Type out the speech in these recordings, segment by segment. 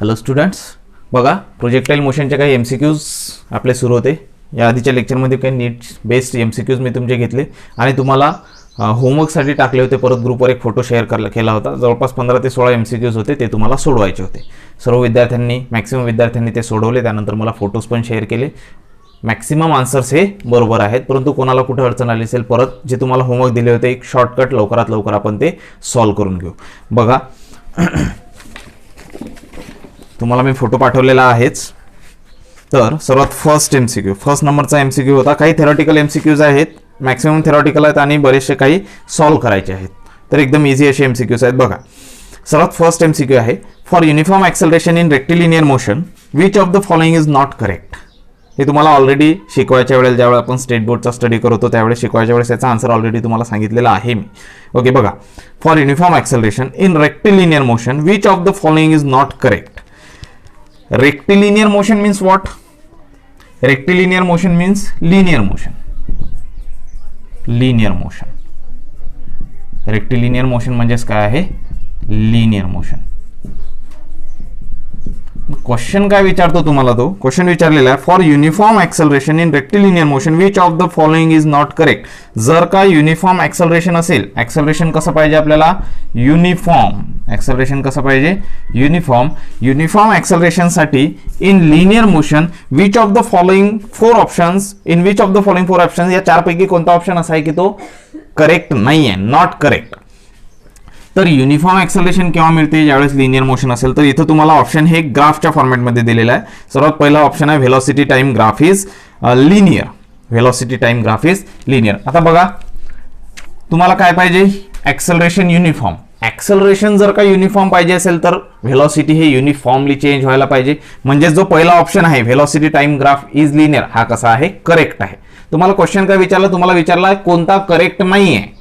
Hello students, बघा projectile मोशनचे काही MCQs आपले सुरू होते. या आधीच्या लेक्चरमध्ये काही नीट बेस्ड MCQs मी तुमचे घेतले आणि तुम्हाला होमवर्कसाठी टाकले होते. परत ग्रुपवर एक फोटो शेअर केला होता. जवळपास 15 ते 16 MCQs होते, ते तुम्हाला सोडवायचे होते. सर्व विद्यार्थ्यांनी मॅक्सिमम विद्यार्थ्यांनी ते सोडवले. त्यानंतर मला फोटोज पण शेअर केले. मॅक्सिमम आन्सर्स हे बरोबर आहेत, परंतु कोणाला कुठे अडचण आली असेल परत जे तुम्हाला होमवर्क दिले होते एक शॉर्टकट लवकरात लवकर आपण ते सॉल्व्ह करून घेऊ. बघा तुम्हाला मी फोटो पाठवलेला आहेच. तर सर्वात फर्स्ट नंबरचा MCQ होता. काही थेरॉटिकल MCQs आहेत, मॅक्सिमम थेरॉटिकल आहेत आणि बरेचसे काही सॉल्व्ह करायचे आहेत. तर एकदम इझी असे MCQs आहेत. बघा सर्वात फर्स्ट MCQ आहे, for uniform acceleration in rectilinear motion which of the following is not correct. हे तुम्हाला ऑलरेडी शिकवायच्या वेळेला ज्यावेळेला आपण स्टेट बोर्डचा स्टडी करतो त्यावेळेस शिकवायच्या वेळेस याचा आन्सर ऑलरेडी तुम्हाला सांगितलेला आहे मी. ओके, बघा for uniform acceleration in rectilinear motion which of the following is not correct. Rectilinear motion means what? Rectilinear motion means linear motion. Linear motion. Rectilinear motion म्हणजेच काय आहे? Linear motion. क्वेश्चन काय विचारतो तुम्हाला, तो क्वेश्चन विचारलेला आहे for uniform acceleration in rectilinear motion which of the following is not correct. जर का युनिफॉर्म ॲक्सेलरेशन असेल, ॲक्सेलरेशन कसं पाहिजे आपल्याला? युनिफॉर्म. ॲक्सेलरेशन कसं पाहिजे? युनिफॉर्म. युनिफॉर्म ॲक्सेलरेशनसाठी in linear motion which of the following four options, in which of the following four options, या चारपैकी कोणता ऑप्शन असा आहे की तो करेक्ट नाही आहे, नॉट करेक्ट. तर युनिफॉर्म ॲक्सेलरेशन केव्हा मिळते? ज्यावेळेस लिनियर मोशन असेल. तर इथं तुम्हाला ऑप्शन हे ग्राफच्या फॉर्मॅटमध्ये दिलेला आहे. सर्वात पहिला ऑप्शन आहे velocity time graph is linear. Velocity time graph is linear. आता बघा तुम्हाला काय पाहिजे? Acceleration uniform. ॲक्सेलरेशन जर का युनिफॉर्म पाहिजे असेल तर व्हेलॉसिटी हे युनिफॉर्मली चेंज व्हायला पाहिजे. म्हणजे जो पहिला ऑप्शन आहे velocity time graph is linear, हा कसा आहे? करेक्ट आहे. तुम्हाला क्वेश्चन काय विचारला? तुम्हाला विचारला कोणता करेक्ट नाही आहे.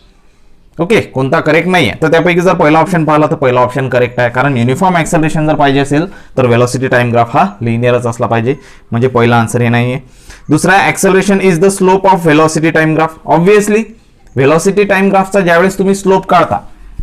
ओके, कोणता करेक्ट नाही आहे. तर त्यापैकी जर पहिला ऑप्शन पाहिला तर पहिला ऑप्शन करेक्ट आहे, कारण युनिफॉर्म ॲक्सेलरेशन जर पाहिजे असेल तर व्हेलॉसिटी टाइम ग्राफ हा लिनियरच असला पाहिजे. म्हणजे पहिला आन्सर हे नाही आहे. दुसरा, acceleration is the slope of velocity time graph. Obviously velocity time ग्राफचा ज्यावेळेस तुम्ही स्लोप काढता,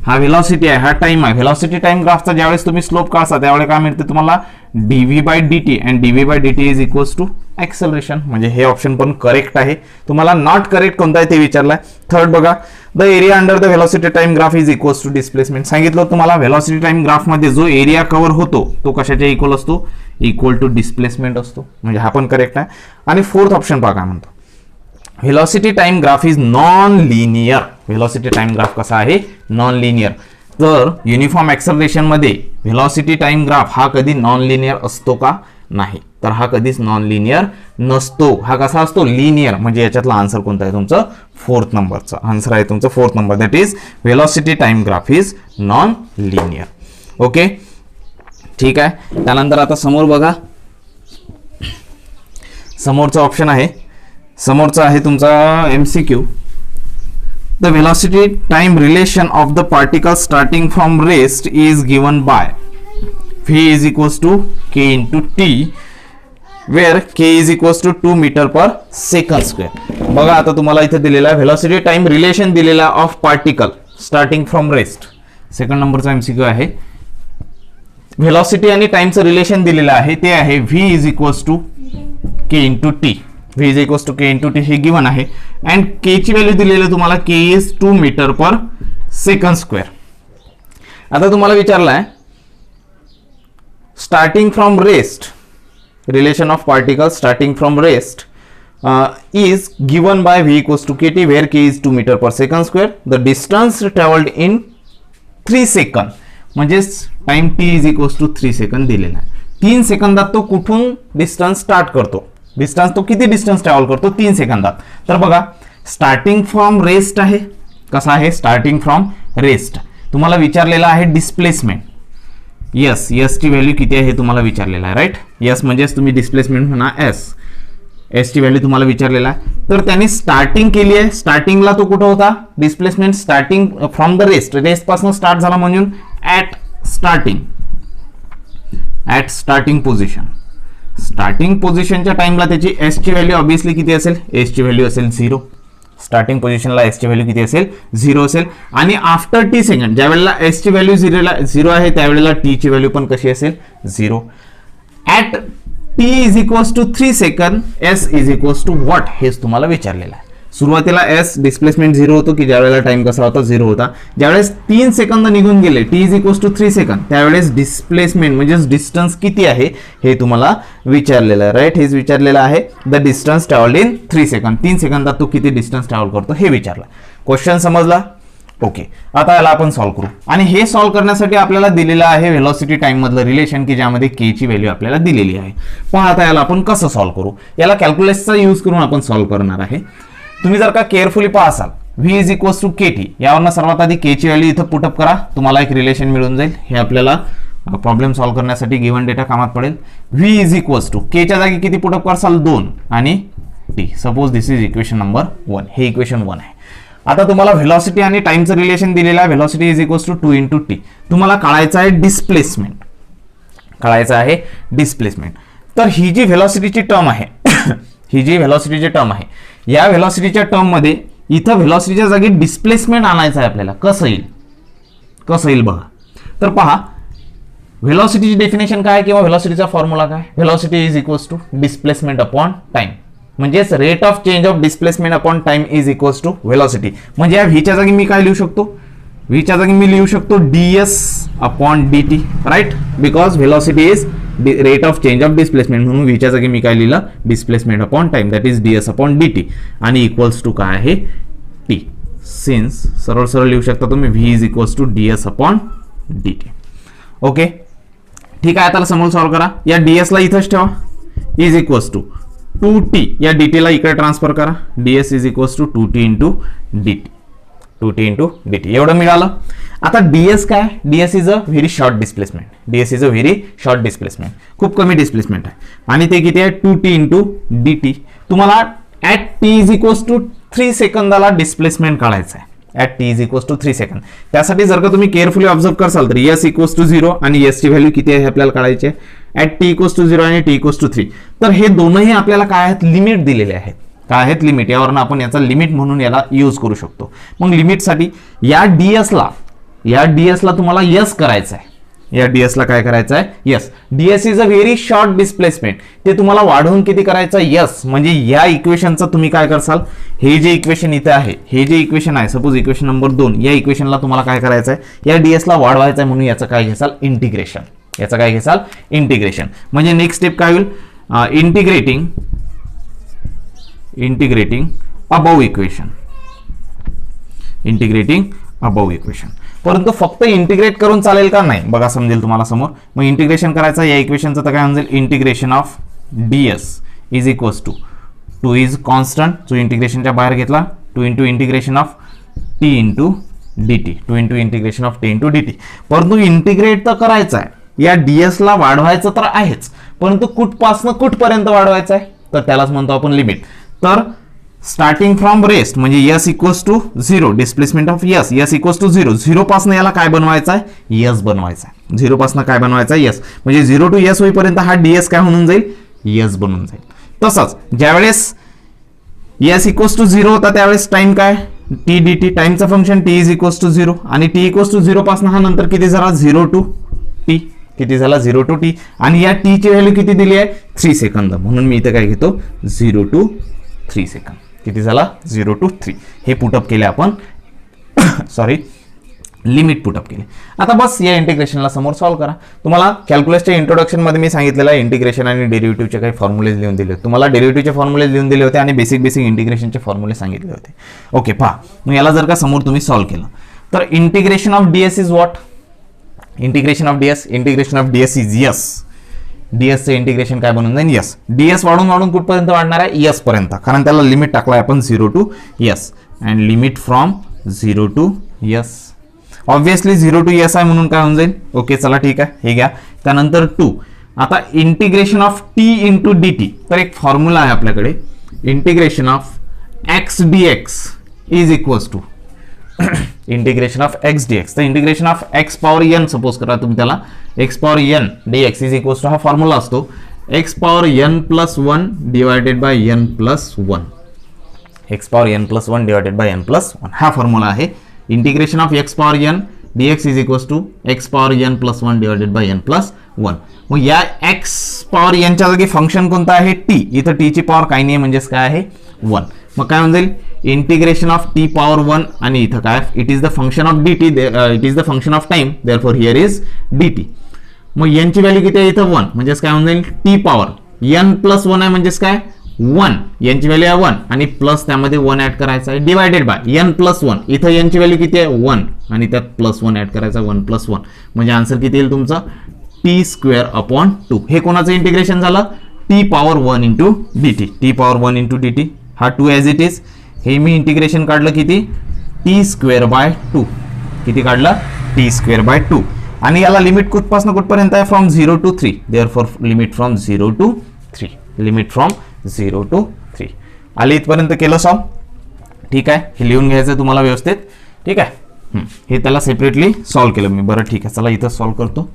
हा व्हेलॉसिटी आहे, हा टाइम आहे. व्हेलॉसिटी टाइम ग्राफचा ज्यावेळेस तुम्ही स्लोप काढता त्यावेळेस काय मिळते तुम्हाला? dv/dt and dv/dt is equals to acceleration. म्हणजे हे ऑप्शन पण करेक्ट आहे. तुम्हाला नॉट करेक्ट कोणता आहे ते विचारलाय. थर्ड बघा, the area under the velocity time graph is equals to displacement. सांगितलं तुम्हाला व्हेलॉसिटी टाइम ग्राफ मध्ये जो एरिया कव्हर होतो तो कशाच्या इक्वल असतो? इक्वल टू डिस्प्लेसमेंट असतो. म्हणजे हा पण करेक्ट आहे. आणि फोर्थ ऑप्शन पहा काय म्हणतो, velocity time graph is non linear. Velocity time graph कसा आहे? Non linear. तर युनिफॉर्म ॲक्सेलरेशन मध्ये व्हेलॉसिटी टाइम ग्राफ हा कधी नॉन लिनियर असतो का? नाही. तर हा कधीच नॉन लिनियर नसतो. हा कसा असतो? लिनियर. म्हणजे याच्यातला आन्सर कोणता आहे तुमचं? फोर्थ नंबरचा आन्सर आहे तुमचं fourth number. That is velocity time graph is non linear. Okay, ठीक आहे. त्यानंतर आता समोर बघा, समोरचा ऑप्शन आहे, समोरचा आहे तुमचा MCQ. The velocity time relation of the particle starting from rest is given by v is equals to k into t, where k is equals to 2 meter per second square. बघा आता तुम्हाला इथे दिलेला आहे velocity time relation दिलेला of particle starting from rest. Second नंबरचा MCQ आहे. Velocity आणि टाइमचं रिलेशन दिलेलं आहे, ते आहे v is equals to k into t. v is equals to k into t हे गिवन आहे. अँड k ची व्हॅल्यू दिलेली तुम्हाला k is 2 metre per second square. आता तुम्हाला विचारलं आहे starting from rest, relation of particle starting from rest is given by v equals to kt where k is 2 meter per second square. The distance traveled in 3 second, म्हणजे time t is equals to 3 second दिलेला आहे. 3 सेकंदात तो कुठून distance start करतो? Distance तो किती distance travel करतो? 3 सेकंदात. तर बघा स्टार्टिंग फ्रॉम रेस्ट आहे. कसा आहे? Starting from rest. तुम्हाला विचारलेला आहे डिस्प्लेसमेंट. यस, यस ची व्हॅल्यू किती आहे हे तुम्हाला विचारलेलं आहे, राईट? यस म्हणजेच तुम्ही डिस्प्लेसमेंट म्हणा एस. एस ची व्हॅल्यू तुम्हाला विचारलेला आहे. तर त्याने स्टार्टिंग केली आहे. स्टार्टिंगला तो कुठं होता? Displacement starting from the rest. Rest पासून स्टार्ट झाला म्हणून ॲट स्टार्टिंग पोझिशन. स्टार्टिंग पोझिशनच्या टाइमला त्याची एस ची व्हॅल्यू ऑब्विसली किती असेल? एस ची व्हॅल्यू असेल 0. स्टार्टिंग पोझिशनला एस ची व्हॅल्यू किती असेल? 0 असेल. आणि आफ्टर टी सेकंड ज्या वेळेला एस ची व्हॅल्यू 0 आहे त्यावेळेला टी ची व्हॅल्यू पण कशी असेल? 0. At t is equals to 3 सेकंद s is equals to what हेच तुम्हाला विचारलेलं आहे. सुरुवातीला s डिस्प्लेसमेंट 0 होतो की ज्यावेळेला टाइम कसा होता 0 होता. ज्यावेळेस 3 सेकंद निघून गेले t इज इक्वल्स टू 3 सेकंद त्यावेळेस डिस्प्लेसमेंट म्हणजे डिस्टन्स किती आहे हे तुम्हाला विचारलेलं आहे. राईट, हेच विचारलेलं आहे. The distance travelled in 3 second. 3 सेकंदात तो किती डिस्टन्स ट्रॅव्हल करतो हे विचारलं. क्वेश्चन समजला? ओके, आता याला आपण सॉल्व्ह करू. आणि हे सॉल्व्ह करण्यासाठी आपल्याला दिलेलं आहे व्हेलॉसिटी टाइम मधलं रिलेशन की ज्यामध्ये के ची व्हॅल्यू आपल्याला दिलेली आहे. पण आता याला आपण कसं सॉल्व्ह करू? याला कॅल्क्युलेटरचा यूज करून आपण सॉल्व्ह करणार आहे. तुम्ही जर का केअरफुली पाहाल v is equals to K T, यावरनं सर्वात आधी के ची व्हॅल्यू इथं पुटअप करा, तुम्हाला एक रिलेशन मिळून जाईल. हे आपल्याला प्रॉब्लेम सॉल्व्ह करण्यासाठी गिव्हन डेटा कामात पडेल. v इज इक्वल्स टू के च्या जागी किती पुटअप कराल 2 आणि t. Suppose this is equation number 1. हे इक्वेशन 1 आहे. आता तुम्हाला व्हेलॉसिटी आणि टाइमचं रिलेशन दिलेलं आहे. Velocity is equals to 2 into t. तुम्हाला काढायचं आहे डिस्प्लेसमेंट, काढायचं आहे डिस्प्लेसमेंट. तर ही जी व्हेलॉसिटीची टर्म आहे ही जी व्हेलॉसिटीची टर्म आहे, या व्हेलॉसिटीच्या टर्म मध्ये इथं व्हेलॉसिटीच्या जागी डिस्प्लेसमेंट आणायचं आहे आपल्याला. कसं येईल? कसं येईल बघा. तर पहा, व्हेलॉसिटीची डेफिनेशन काय किंवा व्हेलॉसिटीचा फॉर्म्युला काय? Velocity is equals to displacement upon time. म्हणजेच rate of change of displacement upon time is equals to velocity. म्हणजे या व्हीच्या जागी मी काय लिहू शकतो? व्हीच्या जागी मी लिहू शकतो ds upon dt. Right, because velocity is rate of change of displacement. म्हणून व्हीच्या जागी मी काय लिहिलं? Displacement upon time, that is ds upon dt. आणि इक्वल्स टू काय आहे? t. सिन्स सरळ सरळ लिहू शकता तुम्ही v is equals to ds upon dt. Okay, ठीक आहे. आता समोर सॉल्व्ह करा. या ds ला इथंच ठेवा. इज इक्वल्स टू 2t, या dt ला इकडे ट्रान्सफर करा. ds is equals to 2t into dt. 2t into dt एवढं मिळालं. आता ds काय? ds is a very short displacement. ds is a very short displacement, खूप कमी डिस्प्लेसमेंट आहे. आणि ते किती आहे? 2t into dt. तुम्हाला at t is equals to 3 सेकंदाला डिस्प्लेसमेंट काढायचं आहे. At t is equals to 3 सेकंद. त्यासाठी जर का तुम्ही केअरफुली ऑब्झर्व करसाल तर s इक्वल्स टू 0 आणि s ची व्हॅल्यू किती आहे आपल्याला काढायची आहे? ॲट t इक्वल्स टू 0 आणि t इक्वल्स टू 3. तर हे दोनही आपल्याला काय आहेत? लिमिट दिलेले आहेत. काय आहेत? लिमिट. यावरून आपण याचा लिमिट म्हणून याला यूज करू शकतो. मग लिमिटसाठी या ds ला तुम्हाला s करायचं आहे. या ds ला काय करायचं आहे? s. ds is a very short displacement. ते तुम्हाला वाढवून किती करायचं? s. म्हणजे या इक्वेशनचं तुम्ही काय करसाल? हे जे इक्वेशन इथे आहे, हे जे इक्वेशन आहे, सपोज इक्वेशन नंबर 2, या इक्वेशनला तुम्हाला काय करायचं आहे? या ds ला वाढवायचं आहे. म्हणून याचं काय घेसाल? इंटिग्रेशन. याचं काय घेसाल? इंटिग्रेशन. म्हणजे नेक्स्ट स्टेप काय होईल? Integrating above equation. Integrating above equation. परंतु फक्त इंटिग्रेट करून चालेल का? नाही. बघा, समजेल तुम्हाला समोर. मग इंटिग्रेशन करायचं या इक्वेशनचं तर काय होईल? Integration of ds is equals to 2 is constant, जो इंटिग्रेशनच्या बाहेर घेतला, 2 into integration of t into dt. 2 into integration of t into dt. परंतु इंटिग्रेट तर करायचं आहे, या ds ला वाढवायचं तर आहेच, परंतु कुठपासनं कुठपर्यंत वाढवायचं आहे? तर त्यालाच म्हणतो आपण लिमिट. तर स्टार्टिंग फ्रॉम रेस्ट म्हणजे s equals to 0, displacement of s equals to 0. 0 पासून याला काय बनवायचं आहे? s बनवायचा आहे. 0 पासून काय बनवायचं आहे? s. म्हणजे 0 टू s होईपर्यंत हा ds काय होऊन जाईल? s बनून जाईल. तसंच ज्यावेळेस s इक्वल्स टू 0 होता त्यावेळेस टाइम काय? t dt. टाइमचं function t is equals to 0 आणि t इक्वल्स टू 0 पासून हा नंतर किती झाला? 0 टू t. किती झाला? 0 टू t. आणि या t ची व्हॅल्यू किती दिली आहे? 3 सेकंद. म्हणून मी इथे काय घेतो? 0 टू 3 सेकंद. किती झाला? 0 टू 3. हे पुटअप केले आपण सॉरी, लिमिट पुटअप केले. आता बस या इंटिग्रेशनला समोर सॉल्व्ह करा. तुम्हाला कॅल्क्युलसच्या इंट्रोडक्शन मध्ये मी सांगितलेलं आहे इंटिग्रेशन आणि डेरिव्हेटिव्हचे काही फॉर्म्युलेज लिहून दिले होते. तुम्हाला डेरिव्हेटिव्हचे फॉर्म्युलेज लिहून दिले होते आणि बेसिक इंटिग्रेशनचे फॉर्म्युले सांगितले होते. ओके, पहा. मग याला जर का समोर तुम्ही सॉल्व्ह केलं तर integration of ds is what? Integration of ds is s. ds चे इंटिग्रेशन काय बनून जाईल? s. ds वाढून कुठपर्यंत वाढणार आहे? s पर्यंत, कारण त्याला लिमिट टाकलाय आपण 0 to s and limit from 0 to s. Obviously 0 to s आहे म्हणून काय होऊन जाईल? ओके, चला ठीक आहे, हे घ्या. त्यानंतर 2. आता integration of t into dt. तर एक फॉर्म्युला आहे आपल्याकडे, integration of x dx is equals to integration of x dx. तर integration of x power n suppose करा तुम्ही त्याला, x power n dx is equals to, हा फॉर्म्युला असतो x power n plus 1 divided by n plus 1. x power n plus 1 divided by n plus 1 हा formula आहे. Integration of x power n dx is equals to x power n plus 1 divided by n plus 1. मग या x power n च्या जागी function कोणतं आहे t. इथं t ची पॉवर काही नाही म्हणजेच काय आहे 1. मग काय म्हणता येईल इंटिग्रेशन ऑफ t पॉवर 1 आणि इथं काय it is the function of dt, it is the function of time, therefore here is dt. मग n ची व्हॅल्यू किती आहे इथं 1 म्हणजेच काय म्हणता येईल t पॉवर n प्लस 1 आहे म्हणजेच काय 1, n ची व्हॅल्यू आहे 1 आणि प्लस त्यामध्ये 1 ऍड करायचा आहे डिवायडेड बाय n प्लस 1. इथं n ची व्हॅल्यू किती आहे 1 आणि त्यात प्लस 1 ऍड करायचा 1 प्लस 1 म्हणजे आन्सर किती येईल तुमचा t स्क्वेअर अपॉन 2. हे कोणाचं इंटिग्रेशन झालं t power 1 into dt, t power 1 into dt हा 2 ॲज इट इज. हे मी इंटिग्रेशन काढलं किती t स्क्वेअर बाय 2, किती काढलं t स्क्वेअर बाय 2 आणि याला लिमिट कुठपासून कुठपर्यंत आहे from 0 to 3, therefore limit from 0 to 3, limit from 0 to 3. आले इथपर्यंत केलं सॉल्व. ठीक आहे, हे लिहून घ्यायचं तुम्हाला व्यवस्थित. ठीक आहे, हे त्याला सेपरेटली सॉल्व केलं मी. बरं ठीक आहे, चला इथं सॉल्व करतो.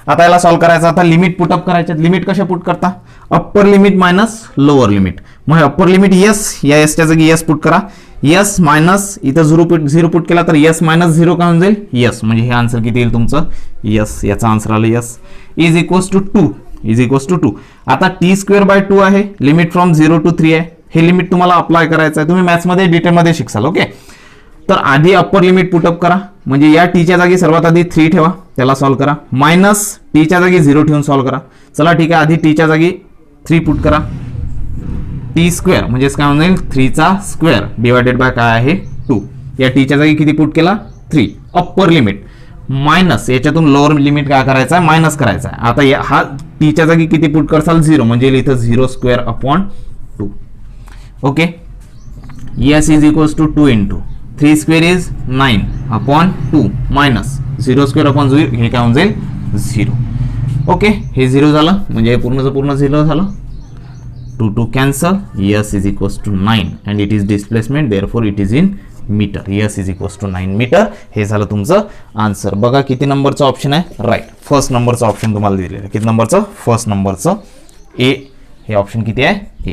आता याला सॉल्व करायचं. आता लिमिट पुटअप करायचे. लिमिट कशा पुट करता upper limit minus lower limit. मग अप्पर लिमिट यस, या एसच्या जागी यस पुट करा. यस मायनस इथं 0 पुट केला तर यस मायनस 0 काय होऊन जाईल यस, म्हणजे हे आन्सर किती येईल तुमचं यस. याचा आन्सर आलं s is equals to 2, is equals to 2. आता टी स्क्वेअर बाय 2 आहे, लिमिट फ्रॉम 0 टू 3 आहे. हे लिमिट तुम्हाला अप्लाय करायचं आहे. तुम्ही मॅथ्समध्ये डिटेलमध्ये शिकसाल. ओके, तर आधी अप्पर लिमिट पुटअप करा. म्हणजे या टीच्या जागी सर्वात आधी 3 ठेवा, त्याला सॉल्व करा. मायनस टीच्या जागी 0 ठेवून सॉल्व करा. चला ठीक आहे, आधी टीच्या जागी 3 पुट करा. टी स्क्वेअर म्हणजे काय होईल 3 चा स्क्वेअर डिवायडेड बाय काय आहे 2. या टीच्या जागी किती पुट केला 3. अप्पर लिमिट मायनस याच्यातून लोअर लिमिट काय करायचं आहे मायनस करायचा आहे. आता हा टीच्या जागी किती पुट करसाल 0 म्हणजे इथं 0 square upon 2. Okay, s is equals to 2 into 3 square is 9 upon 2 minus 0 square upon 0 हे काय होऊन जाईल 0. ओके, हे 0 झालं म्हणजे पूर्णचं पूर्ण 0 झालं. 2 2 cancel. S is equals to 9 and it is displacement, therefore it is in metre. S is equals to 9 metre. हे झालं तुमचं आन्सर. बघा किती नंबरचं ऑप्शन आहे राईट, फर्स्ट नंबरचं ऑप्शन तुम्हाला दिलेलं आहे. किती नंबरचं फर्स्ट नंबरचं ए. हे ऑप्शन किती आहे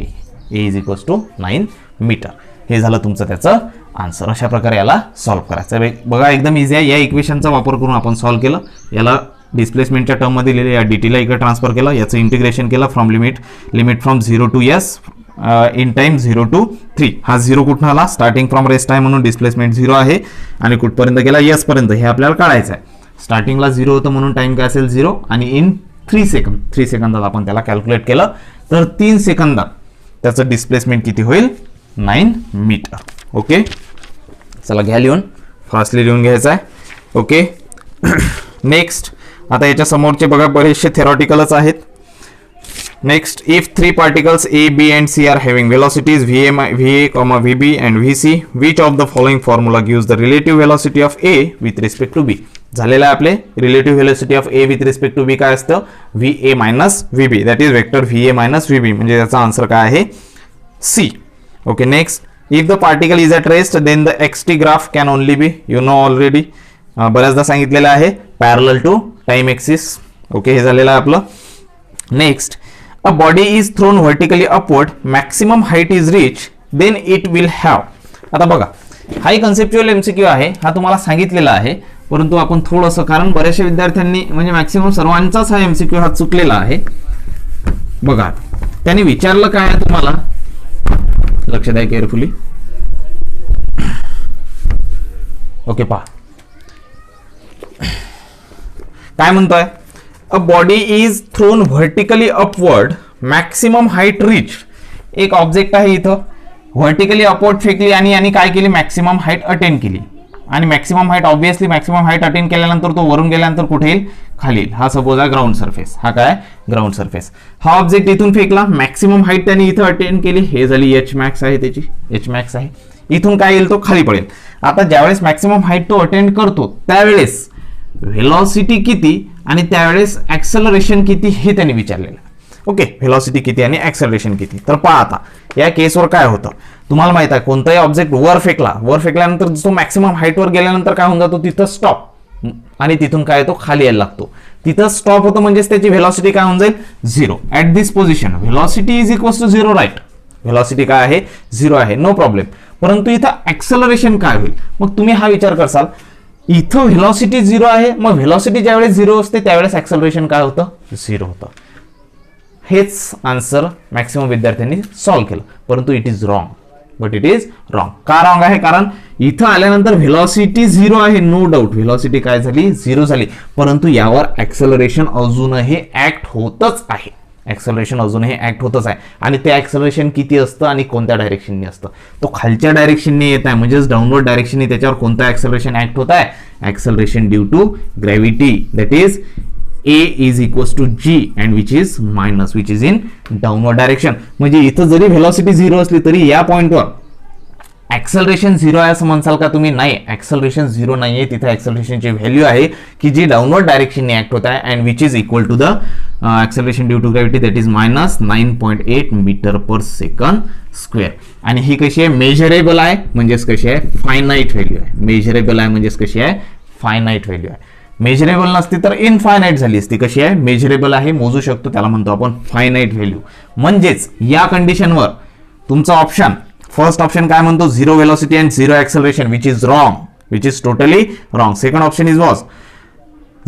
ए इज इक्वल्स टू 9 मीटर. हे झालं तुमचं त्याचं आन्सर. अशा प्रकारे याला सॉल्व्ह करायचं. बघा एकदम इझी आहे. या इक्वेशनचा वापर करून आपण सॉल्व्ह केलं. याला डिस्प्लेसमेंटच्या टर्ममध्ये लिहिले, या डीटीला इकडे ट्रान्सफर केलं, याचं इंटिग्रेशन केलं from limit from 0 to s in time 0 to 3. हा 0 कुठून आला स्टार्टिंग फ्रॉम रेस्ट आहे म्हणून डिस्प्लेसमेंट 0 आहे आणि कुठपर्यंत गेला यस पर्यंत हे आपल्याला काढायचं आहे. स्टार्टिंगला 0 होतं म्हणून टाइम काय असेल 0 आणि इन 3 सेकंदात आपण त्याला कॅल्क्युलेट केलं तर 3 सेकंदात त्याचं डिस्प्लेसमेंट किती होईल 9 मीटर. ओके, चला घ्या लिहून, फास्टली लिहून घ्यायचं आहे. ओके, नेक्स्ट आता याच्या समोरचे बघा बरेचसे थेरॉटिकलच आहेत. Next, if 3 particles A, B and C are having velocities VA, VB and VC, which of the following formula gives the relative velocity of A with respect to B? झालेलं आहे आपले relative velocity of A with respect to B काय असतं VA minus VB, that is vector VA minus VB, म्हणजे त्याचा answer काय आहे C. Okay, next, if the particle is at rest then the XT graph can only be, you know already, बऱ्याचदा सांगितलेलं आहे parallel to time axis. Okay, हे झालेलं आहे आपलं. Next, a body is thrown vertically upward, maximum height is reached, then it will have. आता बघा हा कन्सेप्च्युअल एमसीक्यू आहे, हा तुम्हाला सांगितलेला आहे, परंतु आपण थोडंसं कारण बऱ्याचशा विद्यार्थ्यांनी म्हणजे मॅक्सिमम सर्वांचाच हा एमसीक्यू हा चुकलेला आहे. बघा त्यांनी विचारलं काय आहे तुम्हाला, लक्ष द्या केअरफुली. ओके, पहा काय म्हणतोय, a body is throne vertically upward, maximum height reach. एक ऑब्जेक्ट आहे इथं, व्हर्टिकली अपवर्ड फेकली आणि काय केली मॅक्सिमम हाईट अटेन केली. आणि maximum height obviously maximum height attain केल्यानंतर तो वरून गेल्यानंतर कुठे येईल खाली येईल. हा सपोज आहे ग्राउंड सरफेस, हा काय ग्राउंड सरफेस. हा ऑब्जेक्ट इथून फेकला, मॅक्सिमम हाईट त्याने इथं अटेन केली, हे झाली एच मॅक्स आहे त्याची, एच मॅक्स आहे. इथून काय येईल तो खाली पडेल. आता ज्यावेळेस मॅक्सिमम हाईट तो अटेंड करतो त्यावेळेस व्हेलॉसिटी किती आणि त्यावेळेस ऍक्सेलरेशन किती हे त्यांनी विचारलेलं. ओके, व्हेलॉसिटी किती आणि ऍक्सेलरेशन किती. तर पहा आता या केसवर काय होतं तुम्हाला माहित आहे, कोणताही ऑब्जेक्ट वर फेकल्यानंतर तो मॅक्सिमम हाईटवर गेल्यानंतर काय होऊन जातो तिथं स्टॉप, आणि तिथून काय तो खाली यायला लागतो. तिथं स्टॉप होतं म्हणजेच त्याची व्हेलॉसिटी काय होऊन जाईल 0. At this position velocity is equals to 0, right. Velocity काय आहे 0 आहे, नो प्रॉब्लेम. परंतु इथं ऍक्सेलरेशन काय होईल, मग तुम्ही हा विचार करसाल इथं व्हेलॉसिटी 0 आहे, मग व्हेलॉसिटी ज्यावेळेस 0 असते त्यावेळेस ऍक्सेलरेशन काय होतं? 0 होतं. हेच आन्सर मॅक्सिमम विद्यार्थ्यांनी सॉल्व्ह केलं, परंतु it is wrong. But it is wrong. का रॉंग आहे? कारण इथं आल्यानंतर व्हेलॉसिटी 0 आहे, नो डाऊट व्हेलॉसिटी काय झाली? 0 झाली, परंतु यावर ऍक्सेलरेशन अजूनही ऍक्ट होतच आहे. ऍक्सेलरेशन अजूनही ऍक्ट होतच आहे. आणि ते ऍक्सेलरेशन किती असतं आणि कोणत्या डायरेक्शनने असतं? तो खालच्या डायरेक्शनने येत आहे, म्हणजेच डाऊनवर्ड डायरेक्शनने. त्याच्यावर कोणतं ऍक्सेलरेशन ऍक्ट होत आहे? Acceleration due to gravity, that is A is equals to G and which is minus, which is in downward direction. म्हणजे इथं जरी व्हेलॉसिटी 0 असली तरी या पॉइंटवर ऍक्सेलरेशन 0 आहे असं म्हणसाल का तुम्ही? नाही, ऍक्सेलरेशन 0 नाहीये. तिथे ऍक्सेलरेशनची व्हॅल्यू आहे की जी डाऊनवर्ड डायरेक्शनने ऍक्ट होत आहे, and which is equal to the acceleration due to gravity, that is minus 9.8 metre per second square. आणि ही कशी आहे? मेजरेबल आहे, म्हणजेच कशी आहे? फायनाईट व्हॅल्यू आहे. मेजरेबल आहे म्हणजेच कशी आहे? फायनाईट व्हॅल्यू आहे. मेजरेबल नसती तर इनफायनाईट झाली असती. कशी आहे? मेजरेबल आहे, मोजू शकतो, त्याला म्हणतो आपण फायनाईट व्हॅल्यू. म्हणजेच या कंडिशनवर तुमचा ऑप्शन, फर्स्ट ऑप्शन काय म्हणतो? 0 velocity and 0 acceleration, which is wrong, which is totally wrong. Second option is was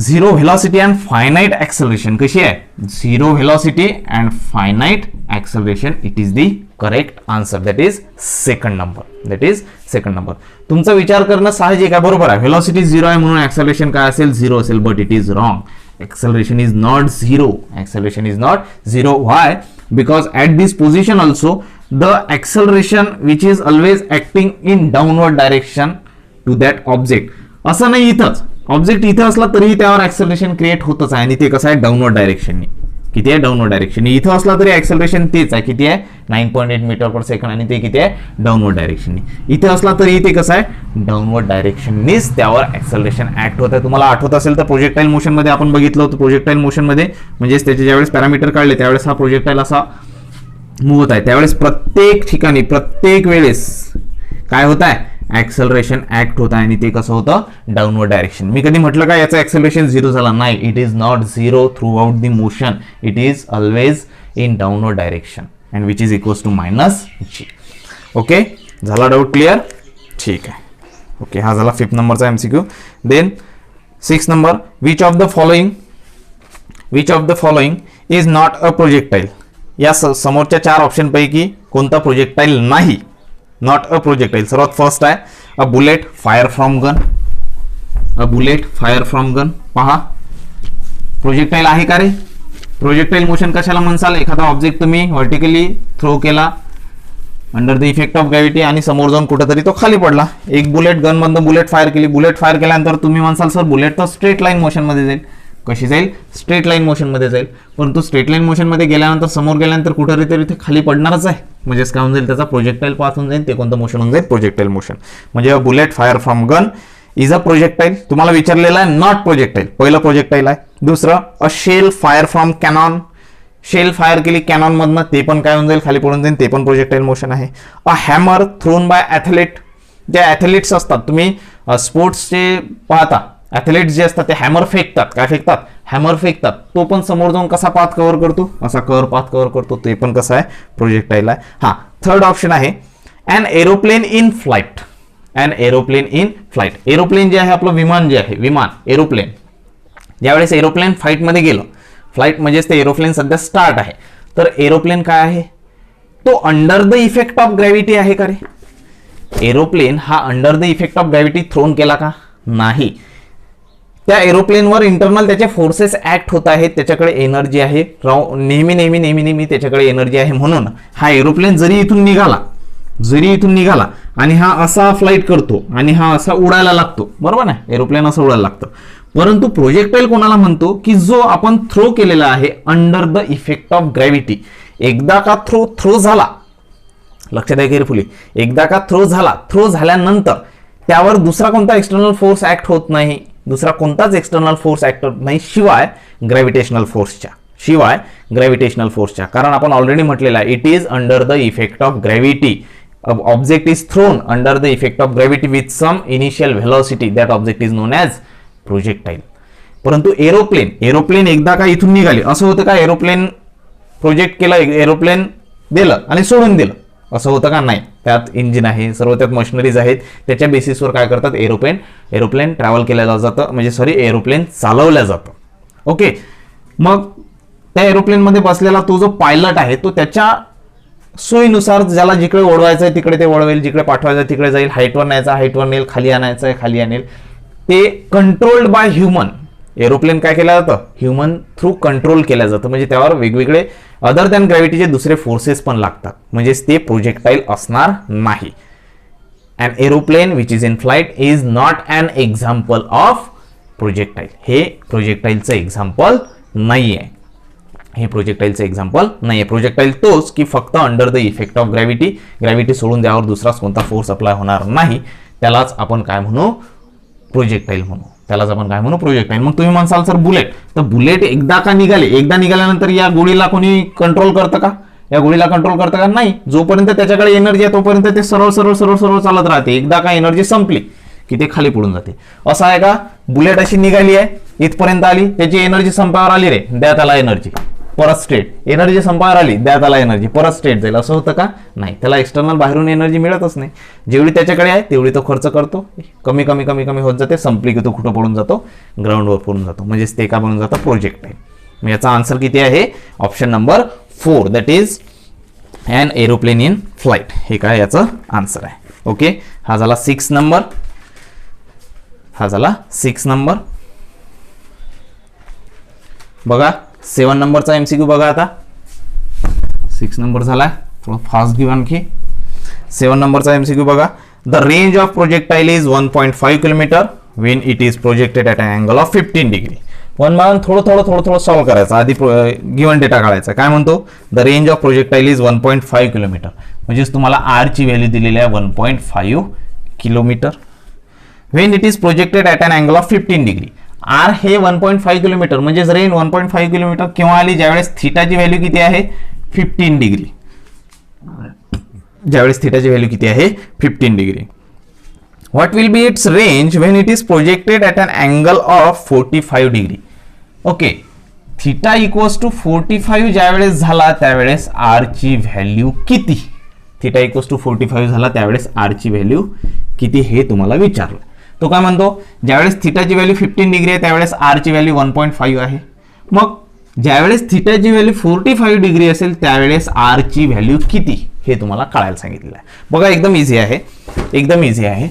0 velocity and finite acceleration. कशी आहे? 0 velocity and finite acceleration. It is the correct answer. That is second number. That is second number. तुमचा विचार करणं साहजिक आहे, बरोबर आहे. Velocity 0 आहे म्हणून ऍक्सेलरेशन काय असेल? 0 असेल. But it is wrong. Acceleration is not 0. Acceleration is not 0. Why? Because at this position also the acceleration which is always acting in downward direction to that object. असं नाही इथंच ऑब्जेक्ट इथं असला तरीही त्यावर ऍक्सेलरेशन क्रिएट होतच आहे, आणि ते कसं आहे? डाऊनवर्ड डायरेक्शनने. किती आहे? Downward direction. इथं असला तरी ऍक्सेलरेशन तेच आहे. किती आहे? 9.8 मीटर पर सेकंड, आणि ते किती आहे? डाऊनवर्ड डायरेक्शनने. इथे असला तरी ते कसं आहे? डाऊनवर्ड डायरेक्शननेच त्यावर ऍक्सेलरेशन ऍक्ट होत आहे. तुम्हाला आठवत असेल तर प्रोजेक्टाईल मोशन मध्ये आपण बघितलं होतं. प्रोजेक्टाईल मोशन मध्ये म्हणजेच त्याचे ज्यावेळेस पॅरामीटर काढले त्यावेळेस हा प्रोजेक्टाईल असा मूव्ह होत आहे, त्यावेळेस प्रत्येक ठिकाणी प्रत्येक वेळेस काय होत आहे? ऍक्सेलरेशन ऍक्ट होत आहे, आणि ते कसं होतं? Downward direction. मी कधी म्हटलं का याचं ऍक्सेलरेशन 0 झाला? नाही, it is not 0 throughout the motion. It is always in downward direction, and which is equals to minus g. Okay, झाला डाऊट क्लिअर? ठीक आहे. ओके, हा झाला 5th नंबरचा MCQ. Then 6th number, which of the following is not a projectile. या समोरच्या 4 option पैकी कोणता प्रोजेक्टाईल नाही? Not a projectile. सर्वात फर्स्ट आहे a bullet fire from gun. A bullet fire from gun. पहा, प्रोजेक्टाईल आहे का रे? प्रोजेक्टाईल मोशन कशाला म्हणसाल? एखादा ऑब्जेक्ट तुम्ही व्हर्टिकली थ्रो केला under the effect of gravity आणि समोर जाऊन कुठेतरी तो खाली पडला. एक बुलेट गन मधून बुलेट फायर केली. बुलेट फायर केल्यानंतर तुम्ही म्हणसाल सर बुलेट तर स्ट्रेट लाईन मोशन मध्ये जाईल. कशी जाईल? स्ट्रेट लाईन मोशन मध्ये जाईल. परंतु स्ट्रेट लाईन मोशन मध्ये गेल्यानंतर समोर गेल्यानंतर कुठेतरी ते खाली पडणारच आहे. म्हणजेच काय होऊन जाईल? त्याचा प्रोजेक्टाईल पाथ होऊन जाईल. ते कोणतं मोशन होऊन जाईल? Projectile motion. म्हणजे bullet fire from gun is a projectile. तुम्हाला विचारलेलं आहे नॉट प्रोजेक्टाईल. पहिलं प्रोजेक्टाईल आहे. दुसरं a shell fire from cannon. Shell fire केली कॅनॉन मधनं, ते पण काय होऊन जाईल? खाली पडून जाईल. ते पण प्रोजेक्टाईल मोशन आहे. अ हॅमर थ्रोन बाय ॲथलीट. जे ॲथलीट्स असतात, तुम्ही स्पोर्ट्सचे पाहता, ॲथलीट्स जे असतात ते हॅमर फेकतात. काय फेकतात? हॅमर फेकतात. तो पण समोर जाऊन कसा पाथ कव्हर करतो? असा पाथ कव्हर करतो. ते पण कसं आहे? प्रोजेक्टाईल आहे. हा, थर्ड ऑप्शन आहे an aeroplane in flight. An aeroplane in flight. Aeroplane जे आहे आपलं विमान जे आहे, विमान एरोप्लेन, ज्यावेळेस एरोप्लेन फ्लाईटमध्ये गेलं, फ्लाईट म्हणजेच ते एरोप्लेन सध्या स्टार्ट आहे, तर एरोप्लेन काय आहे? तो under the effect of gravity आहे का रे? एरोप्लेन हा under the effect of gravity thrown केला का? नाही. त्या एरोप्लेनवर इंटरनल त्याचे फोर्सेस ऍक्ट होत आहेत. त्याच्याकडे एनर्जी आहे. नेहमी त्याच्याकडे एनर्जी आहे. म्हणून हा एरोप्लेन जरी इथून निघाला आणि हा असा फ्लाईट करतो आणि हा असा उडायला लागतो, बरोबर ना? एरोप्लेन असं उडायला लागतं. परंतु प्रोजेक्टाईल कोणाला म्हणतो? की जो आपण थ्रो केलेला आहे under the effect of gravity. एकदा का थ्रो झाला, लक्षात द्या केअरफुली, एकदा का थ्रो झाल्यानंतर त्यावर दुसरा कोणता एक्सटर्नल फोर्स ऍक्ट होत नाही. दुसरा कोणताच एक्सटर्नल फोर्स ऍक्ट होत नाही शिवाय ग्रॅव्हिटेशनल फोर्सच्या. कारण आपण ऑलरेडी म्हटलेलं आहे it is under the effect of gravity. Object is thrown under the effect of gravity with some initial velocity. That object is known as projectile. परंतु एरोप्लेन एकदा का इथून निघाली, असं होतं का एरोप्लेन प्रोजेक्ट केलं, एरोप्लेन दिलं आणि सोडून दिलं, असं होतं का? नाही, त्यात इंजिन आहे, सर्व त्यात मशिनरीज आहेत, त्याच्या बेसिसवर काय करतात, एरोप्लेन ट्रॅव्हल केलं जातं, म्हणजे एरोप्लेन चालवलं जातं. ओके, मग त्या एरोप्लेनमध्ये बसलेला तो जो पायलट आहे तो त्याच्या सोयीनुसार ज्याला जिकडे ओढवायचं आहे तिकडे ते ओढवेल, जिकडे पाठवायचं आहे तिकडे जाईल, हाईटवर न्यायचा हाईटवर नेल, खाली आणायचं आहे खाली आणेल. ते कंट्रोल्ड बाय ह्युमन. एरोप्लेन काय केलं जातं, ह्युमन थ्रू कंट्रोल केलं जातं, म्हणजे त्यावर वेगवेगळे अदर दॅन ग्रॅव्हिटीचे दुसरे फोर्सेस पण लागतात, म्हणजेच ते प्रोजेक्टाईल असणार नाही. And aeroplane which is in flight is not an example of projectile. हे प्रोजेक्टाईलचं एक्झाम्पल नाही आहे, हे प्रोजेक्टाईलचं एक्झाम्पल नाही आहे. प्रोजेक्टाईल तोच की फक्त under the effect of gravity सोडून त्यावर दुसराच कोणता फोर्स अप्लाय होणार नाही, त्यालाच आपण काय म्हणू, प्रोजेक्टाईल म्हणू. त्यालाच आपण काय म्हणू, प्रोजेक्टाईल. मग तुम्ही म्हणसाल सर बुलेट, तर बुलेट एकदा का निघाले, एकदा निघाल्यानंतर या गोळीला कोणी कंट्रोल करतं का, या गोळीला कंट्रोल करतं का? नाही. जोपर्यंत त्याच्याकडे एनर्जी आहे तोपर्यंत ते सरळ सरळ सरळ सरळ चालत राहते. एकदा का एनर्जी संपली की ते खाली पडून जाते. असं आहे का, बुलेट अशी निघाली आहे, इथपर्यंत आली, त्याची एनर्जी संपावर आली, रे द्या त्याला एनर्जी, परत स्टेट, एनर्जी संपावर आली, द्या त्याला एनर्जी, परत स्टेट जाईल, असं होतं का? नाही. त्याला एक्सटर्नल बाहेरून एनर्जी मिळतच नाही. जेवढी त्याच्याकडे आहे तेवढी तो खर्च करतो, कमी कमी कमी कमी होत जाते, संपली की तो कुठं पडून जातो, ग्राउंडवर पडून जातो, म्हणजेच ते का बनून जातं, प्रोजेक्टाईल. मग याचा आन्सर किती आहे, option number 4, that is an aeroplane in flight. हे काय याचं आन्सर आहे. ओके, हा झाला 6 नंबर, हा झाला 6 नंबर. बघा 7 नंबरचा एमसीक्यू बघा. आता 6 नंबर झाला, थोडं फास्ट घेऊ आणखी. 7 नंबरचा एमसीक्यू बघा. The range of projectile is 1.5 kilometre when it is projected at an angle of 15 degree. One by one थोडं सॉल्व्ह करायचं. आधी गिव्हन डेटा काढायचा. काय म्हणतो, the range of projectile is 1.5 kilometre, म्हणजेच तुम्हाला आर ची व्हॅल्यू दिलेली आहे 1.5 kilometre. When it is projected at an angle of 15 degree. R हे 1.5 किलोमीटर, म्हणजेच रेंज 1.5 किलोमीटर केव्हा आली, ज्यावेळेस थीटाची व्हॅल्यू किती आहे, 15 डिग्री. ज्यावेळेस थीटाची व्हॅल्यू किती आहे, 15 degree. What will be its range when it is projected at an angle of 45 degree. Okay, theta equals to 45 ज्यावेळेस झाला त्यावेळेस आर ची व्हॅल्यू किती, थीटा इक्वल्स टू 45 झाला त्यावेळेस आर ची व्हॅल्यू किती हे तुम्हाला विचारलं. तो काय म्हणतो, ज्यावेळेस थीटाची व्हॅल्यू 15 डिग्री आहे त्यावेळेस आर ची व्हॅल्यू 1.5 आहे. मग ज्यावेळेस थीटाची व्हॅल्यू 45 डिग्री असेल त्यावेळेस आर ची व्हॅल्यू किती हे तुम्हाला कळायला सांगितलेलं आहे. बघा एकदम इझी आहे, एकदम इझी आहे.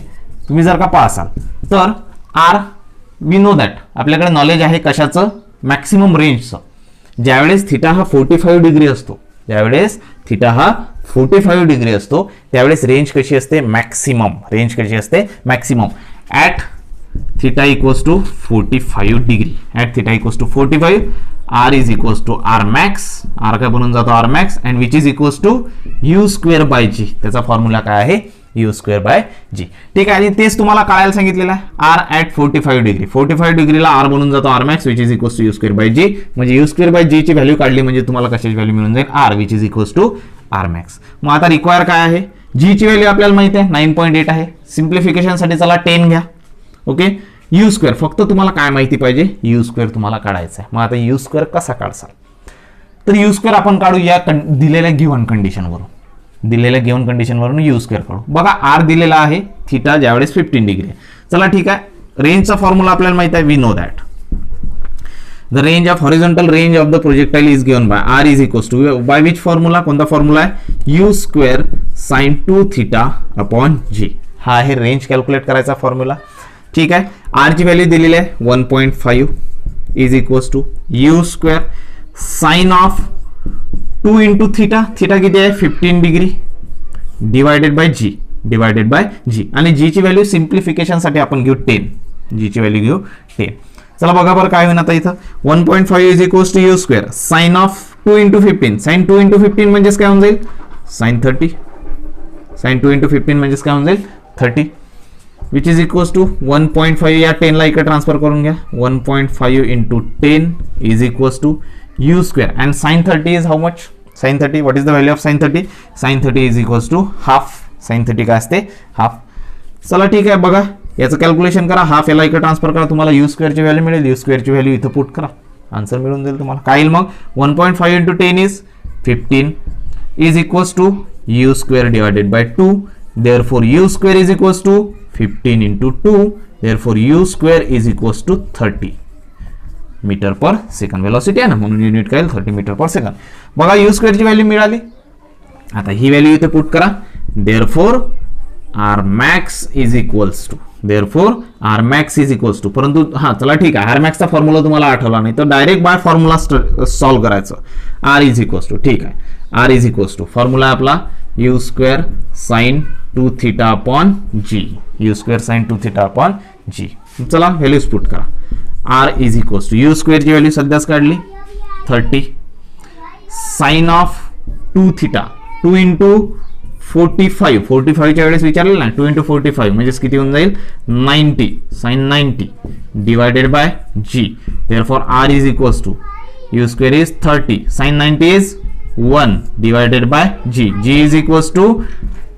तुम्ही जर का पाहाल तर आर वी नो दॅट, आपल्याकडे नॉलेज आहे कशाचं, मॅक्सिमम रेंजचं. ज्यावेळेस थीटा हा 45 डिग्री असतो, ज्यावेळेस थीटा हा 45 डिग्री असतो त्यावेळेस रेंज कशी असते, मॅक्सिमम. रेंज कशी असते, maximum. At theta equals to 45 degree, at theta equals to 45, R is equals to R max. R काय बनून जातो, R max, and which is equals to you square by g. त्याचा formula काय आहे, you square by जी. ठीक आहे, आणि तेच तुम्हाला कळायला सांगितलेलं आहे. आर ॲट 45 डिग्री, 45 डिग्रीला आर बनून जातो R max, which is equals to you square by g. म्हणजे यू स्क्वेअर बाय जी ची व्हॅल्यू काढली म्हणजे तुम्हाला कशाची व्हॅल्यू मिळून जाईल, R, which is equals to R max. मग आता रिक्वायर काय आहे, जी ची व्हॅल्यू आपल्याला माहिती आहे 9.8 आहे. सिम्प्लिफिकेशनसाठी चला 10 घ्या. ओके, यू स्क्वेअर फक्त तुम्हाला काय माहिती पाहिजे, यू स्क्वेअर तुम्हाला काढायचा आहे. मग आता यू स्क्वेअर कसा काढसाल, तर यू स्क्वेअर आपण काढू या दिलेल्या गिव्हन कंडिशनवरून. दिलेल्या गिव्हन कंडिशनवरून यू स्क्वेअर काढू. बघा आर दिलेला आहे थीटा ज्यावेळेस 15 डिग्री आहे. चला ठीक आहे, रेंजचा फॉर्म्युला आपल्याला माहिती आहे, we know that. The range of horizontal range of the projectile is given by R is equals to by which formula, कोणता फॉर्म्युला आहे, you square sine 2 theta upon जी. हा आहे रेंज कॅल्क्युलेट करायचा फॉर्म्युला. ठीक आहे, आर ची value दिलेली आहे 1.5 is equals to you square sine of 2 into theta, theta किती आहे 15 degree, divided by g, divided by g. आणि जी ची व्हॅल्यू सिम्प्लिफिकेशनसाठी आपण घेऊ 10, जी ची व्हॅल्यू घेऊ 10. चला बघा बरं काय होईल आता इथं, 1.5 is equals to you square sine of 2 into 15, sine 2 into 15 म्हणजेच काय होऊन जाईल, साइन 30, साइन 2 इंटू 15 म्हणजेच काय होऊन जाईल 30, विच इज इक्वल्स टू 1.5 या 10 ला इकडे ट्रान्सफर करून घ्या. 1.5 into 10 is equals to u square and sin 30 is how much, sin 30, what is the value of sin 30, sin 30 is equals to half, sin 30 काय असते हाफ. चला ठीक आहे, बघा याचं कॅल्क्युलेशन करा, हाफ याला इकडे ट्रान्सफर करा, तुम्हाला यू स्क्वेअरची व्हॅल्यू मिळेल. यू स्क्वेअरची व्हॅल्यू इथं पुट करा, आन्सर मिळून जाईल तुम्हाला. काय येईल मग, 1.5 into 10 is 15 is equals to u square divided by 2. Therefore u square is equals to 15 into 2. Therefore u square is equals to 30 metre per second velocity आहे ना, म्हणून युनिट काय 30 मीटर पर सेकंड. बघा u स्क्वेअर ची value मिळाली. आता ही value इथे पुट करा. Therefore R max is equals to, therefore R max is equals to, परंतु हा चला ठीक आहे, आर मॅक्सचा फॉर्म्युला तुम्हाला आठवला नाही तर डायरेक्ट बाय फॉर्म्युला सॉल्व्ह करायचं. आर इज इक्वल्स टू, ठीक आहे, R is equals to formula आपला u square sine 2 theta upon G, you square sine 2 theta upon g. चला व्हॅल्यूज पुट करा. R is equals to you square ची value सध्याच काढली 30 sign of 2 theta 2 into 45, 45 च्या वेळेस विचारलेलं ना, 2 इंटू 45 म्हणजे किती होऊन जाईल 90 sine 90 divided by g. Therefore R is equals to you square is 30 sine 90 is 1 divided by g, g is equals to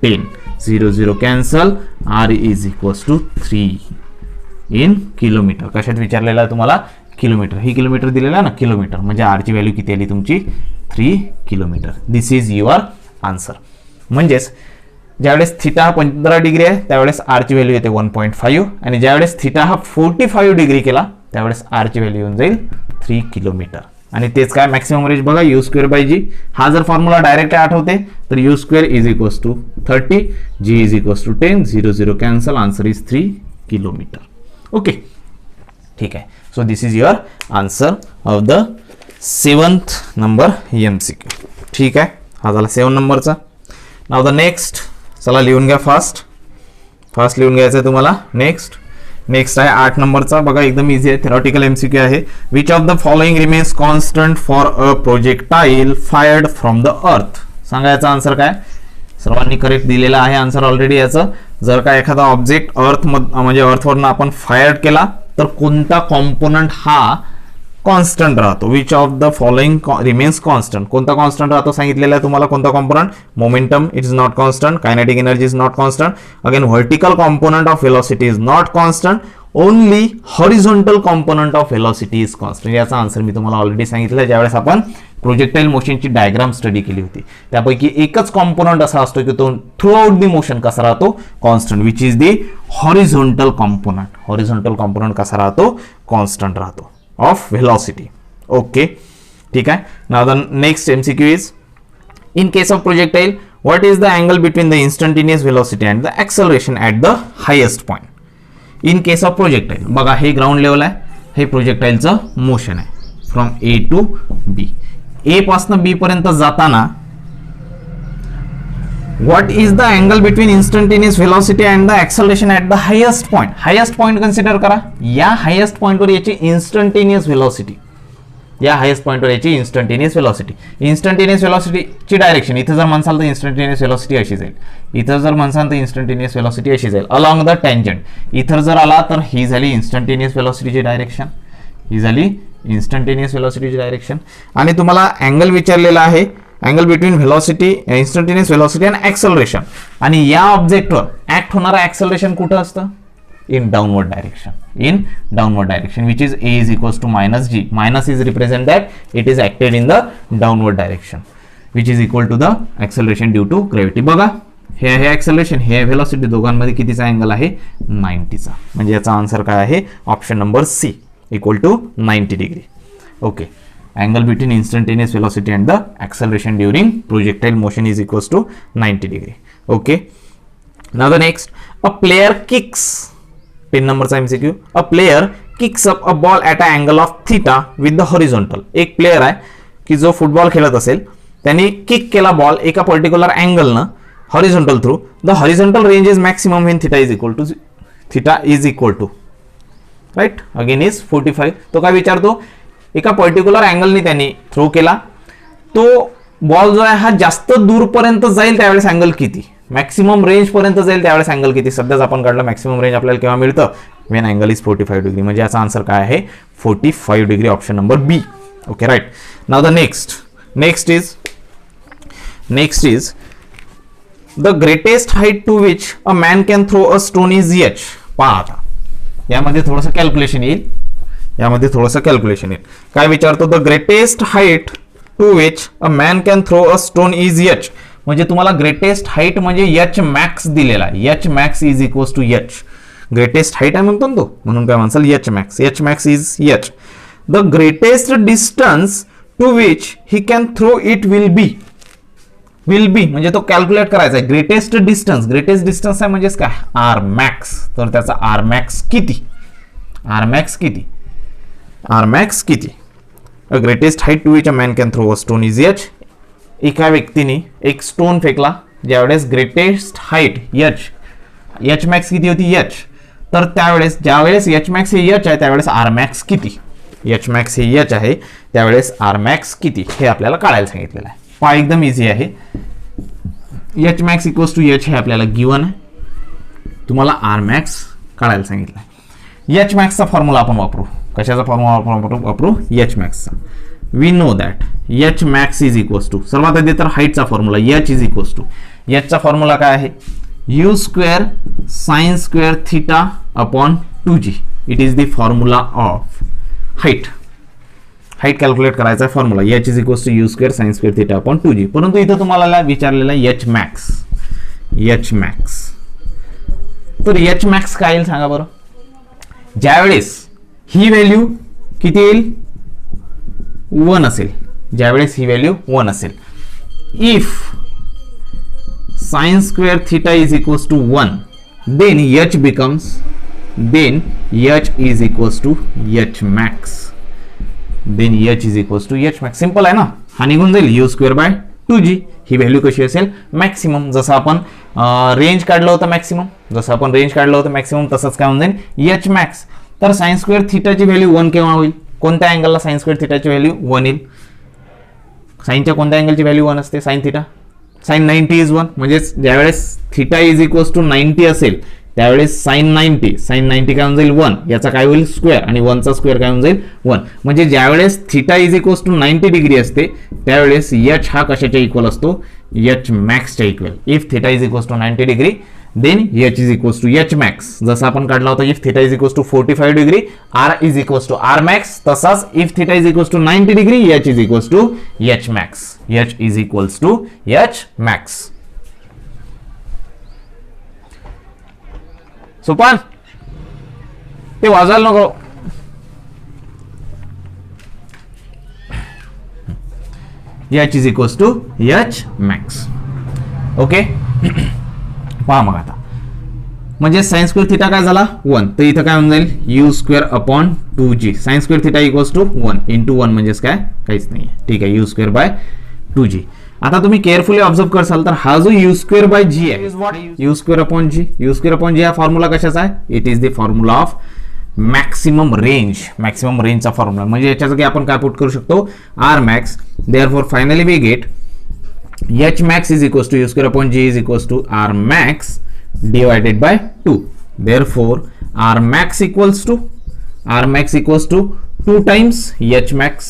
10, 0 0 cancel. R is equals to 3 in kilometre. कशात विचारलेला आहे तुम्हाला किलोमीटर, ही किलोमीटर दिलेला ना किलोमीटर, म्हणजे R ची value किती आली तुमची 3 kilometre. This is your answer. म्हणजेच ज्यावेळेस थिटा 15 डिग्री आहे त्यावेळेस आर ची व्हॅल्यू येते 1.5 आणि ज्यावेळेस थिटा हा 45 डिग्री केला त्यावेळेस आर ची व्हॅल्यू येऊन जाईल 3 किलोमीटर. आणि तेच काय मॅक्सिमम रेंज बघा यू स्क्वेअर बाय जी. हा जर फॉर्म्युला डायरेक्ट आठवते तर u square is equals to 30, g is equals to 10, 0 0 cancel. Answer is 3 kilometre. Okay, ठीक आहे. So this is your answer of the 7th number MCQ. ठीक आहे, हा झाला 7 नंबरचा. नाव द नेक्स्ट, चला लिहून घ्या फास्ट लिहून घ्यायचं आहे तुम्हाला. नेक्स्ट आहे 8 नंबरचा. बघा एकदम इझी आहे, थेरॉटिकल MCQ आहे. Which of the following remains constant for a projectile fired from the earth. सांगा याचा आन्सर काय. सर्वांनी करेक्ट दिलेला आहे आन्सर ऑलरेडी याचं. जर का एखादा ऑब्जेक्ट म्हणजे अर्थवरून आपण फायर केला तर कोणता कॉम्पोनंट हा कॉन्स्टंट राहतो. Which of the following remains constant, कोणता कॉन्स्टंट राहतो सांगितलेला आहे तुम्हाला. कोणता component. Momentum it is not constant, kinetic energy is not constant, again vertical component of velocity is not constant, only horizontal component of velocity is constant. याचा answer मी तुम्हाला already सांगितलं ज्यावेळेस आपण प्रोजेक्टाईल मोशनची डायग्राम स्टडी केली होती. त्यापैकी एकच component असा असतो की तो थ्रू आउट दी मोशन कसा राहतो constant, which is the horizontal component. Horizontal component कसा राहतो कॉन्स्टंट राहतो ऑफ वेलोसिटी. ओके, ठीक आहे. Now the next MCQ is in case of projectile what is the angle between the instantaneous velocity and the acceleration at the highest point. In case of projectile बघा हे ground level आहे, हे प्रोजेक्टाईलचं motion आहे from A to B. ए पासून बी पर्यंत जाताना what is the angle between instantaneous velocity and the acceleration at the highest point. Highest point consider करा. या हायेस्ट पॉइंटवर याची इन्स्टंटेनियस वेलोसिटी, या हायेस्ट पॉइंटवर याची इन्स्टंटेनियस वेलोसिटी. इन्स्टंटेनियस वेलोसिटीची डायरेक्शन इथे जर म्हणसाल तर इन्स्टंटेनियस वेलोसिटी अशी जाईल, इथं जर म्हणसाल तर इन्स्टंटेनियस वेलोसिटी अशी जाईल अलॉंग द टँजंट. इथं जर आला तर ही झाली इन्स्टंटेनियस वेलोसिटीची डायरेक्शन, ही झाली इन्स्टंटेनियस वेलोसिटीची डायरेक्शन. आणि तुम्हाला अँगल विचारलेला आहे, angle between velocity instantaneous velocity and acceleration. आणि या ऑब्जेक्टवर ऍक्ट होणारा एक्सेलरेशन कुठं असतं in downward direction, in downward direction which is A is equals to minus G. Minus is represent that it is acted in the downward direction which is equal to the acceleration due to gravity. बघा हे आहे acceleration, हे आहे velocity, दोघांमध्ये कितीचा angle आहे 90चा. म्हणजे याचा आन्सर काय आहे option number C equal to 90 degree. Okay, angle between instantaneous velocity and the acceleration during projectile motion is equals to 90 degree. Okay, now the next, a player kicks, 10 number MCQ, a player kicks up a ball at an angle of theta with the horizontal. एक player आहे की जो football खेळत असेल त्यांनी kick केला ball एका particular अँगलनं horizontal through. The horizontal range is maximum when theta is equal to right again is 45. तो काय विचारतो एका पर्टिक्युलर अँगलनी त्यांनी थ्रो केला, तो बॉल जो आहे हा जास्त दूरपर्यंत जाईल त्यावेळेस अँगल किती, मॅक्सिमम रेंज पर्यंत जाईल त्यावेळेस अँगल किती. सध्याच आपण काढलं मॅक्सिमम रेंज आपल्याला केव्हा मिळतं वेन अँगल इज 45 डिग्री. म्हणजे याचा आन्सर काय आहे 45 degree option number B. Okay right. Now the next is the greatest height to which a man can throw a stone is H. पहा आता यामध्ये थोडंसं कॅल्क्युलेशन येईल, काय विचारतो the greatest height to which a man can throw a stone is H. म्हणजे तुम्हाला greatest height म्हणजे एच मॅक्स दिलेला आहे. H max is equals to H. Greatest height आहे म्हणतो ना तो, म्हणून काय म्हणसाल H max. H max is H. The greatest distance to which he can throw it will be. Will be म्हणजे तो कॅल्क्युलेट करायचा आहे. ग्रेटेस्ट डिस्टन्स, ग्रेटेस्ट डिस्टन्स आहे म्हणजेच काय आर मॅक्स. तर त्याचा आर मॅक्स किती, आर मॅक्स किती, आर मॅक्स किती. A greatest height to which a man can throw a stone is H. एका व्यक्तीने एक स्टोन फेकला, ज्यावेळेस greatest height H, H max किती होती एच. तर त्यावेळेस ज्यावेळेस एच मॅक्स हे एच आहे त्यावेळेस आर मॅक्स किती. एच मॅक्स हे एच आहे त्यावेळेस आर मॅक्स किती हे आपल्याला काढायला सांगितलेलं आहे. पहा एकदम इझी आहे. H max equals to H हे आपल्याला गिवन आहे. तुम्हाला आर मॅक्स काढायला सांगितलं आहे. एच मॅक्सचा फॉर्म्युला आपण वापरू. कशाचा फॉर्म्युला वापरू एच मॅक्सचा. We know that H max is equals to, सर्वात आधी तर हाईटचा formula H is equals to. एचचा फॉर्म्युला काय आहे you square sine square theta upon 2g. It is the formula of height. Height calculate करायचा formula H is equals to you square sine square theta upon 2g. परंतु इथं तुम्हाला विचारलेला H max. H max तर H max काय येईल सांगा बरं. ज्यावेळेस ही व्हॅल्यू किती येईल 1 असेल, ज्यावेळेस ही व्हॅल्यू 1 असेल. If sine square theta is equals to 1 then H becomes, then H is equals to H max. Then H is equals to H max. Simple आहे ना. हा निघून जाईल यू स्क्वेअर बाय 2g. ही व्हॅल्यू कशी असेल maximum. जसं आपण रेंज काढलं होतं मॅक्सिमम, जसं आपण रेंज काढलं होतं मॅक्सिमम तसंच काय होऊन जाईल एच मॅक्स. तर साइन स्क्वेअर थिटाची व्हॅल्यू 1 केव्हा होईल, कोणत्या अँगलला साइन स्क्वेअर थिटाची व्हॅल्यू 1 येईल. साइनच्या कोणत्या अँगलची व्हॅल्यू 1 असते साइन थिटा. साइन 90 इज 1 म्हणजे ज्यावेळेस थिटा इज इक्वल्स टू 90 असेल त्यावेळेस साइन 90, साइन 90 काय होऊन जाईल 1. याचा काय होईल स्क्वेअर आणि 1चा स्क्वेअर काय होऊन जाईल 1. म्हणजे ज्यावेळेस theta is equals to 90 degree असते त्यावेळेस एच हा कशाच्या इक्वल असतो एच मॅक्सच्या equal. If theta is equals to 90 degree then H is equals to H max. जसं आपण काढला होता if theta is equals to 45 degree R is equals to R max, तसाच if theta is equals to 90 degree H is equals to H max. H is equals to H max. सुपान ते वाजायला नको. H is equals to H max. Okay पहा मग आता म्हणजे sign square theta काय झाला 1. तर इथं काय होऊन जाईल u square upon 2g. Sine square theta equals to 1 into 1 म्हणजेच काय काहीच नाही आहे. ठीक आहे यू स्क्वेअर बाय 2g. आता तुम्ही केअरफुली ऑब्झर्व करसाल तर हा जो यू स्क्वेअर बाय जी आहे you square upon G. You square upon जी हा फॉर्म्युला कशाचा आहे it is the formula of maximum range. Maximum रेंजचा फॉर्म्युला म्हणजे याच्या जागी आपण काय पुट करू शकतो R max. Therefore finally we get H max is equals to you square upon G is equals to R max divided by 2. Therefore R max equals to 2 times H max,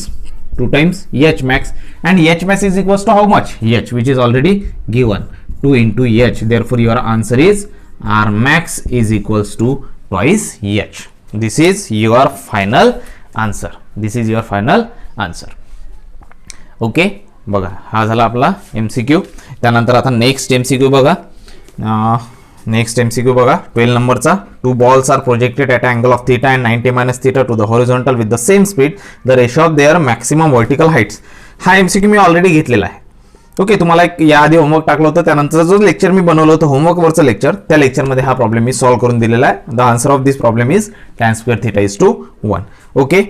2 times H max, and H max is equals to how much H, which is already given 2 into H. Therefore your answer is R max is equals to twice H. This is your final answer. This is your final answer. Okay बघा हा झाला आपला MCQ. त्यानंतर आता next MCQ बघा. Next MCQ बघा 12 नंबरचा. 2 balls are projected at an angle of theta and 90 minus theta to the horizontal with the same speed. The ratio of their maximum vertical heights. हा MCQ मी already घेतलेला आहे. Okay तुम्हाला एक याआधी homework टाकलं होतं त्यानंतर जो लेक्चर मी बनवलं होतं होमवर्कवरचं लेक्चर त्या लेक्चरमध्ये हा प्रॉब्लेम मी सॉल्व्ह करून दिलेला आहे. The answer of this problem is tan square theta is to 1. Okay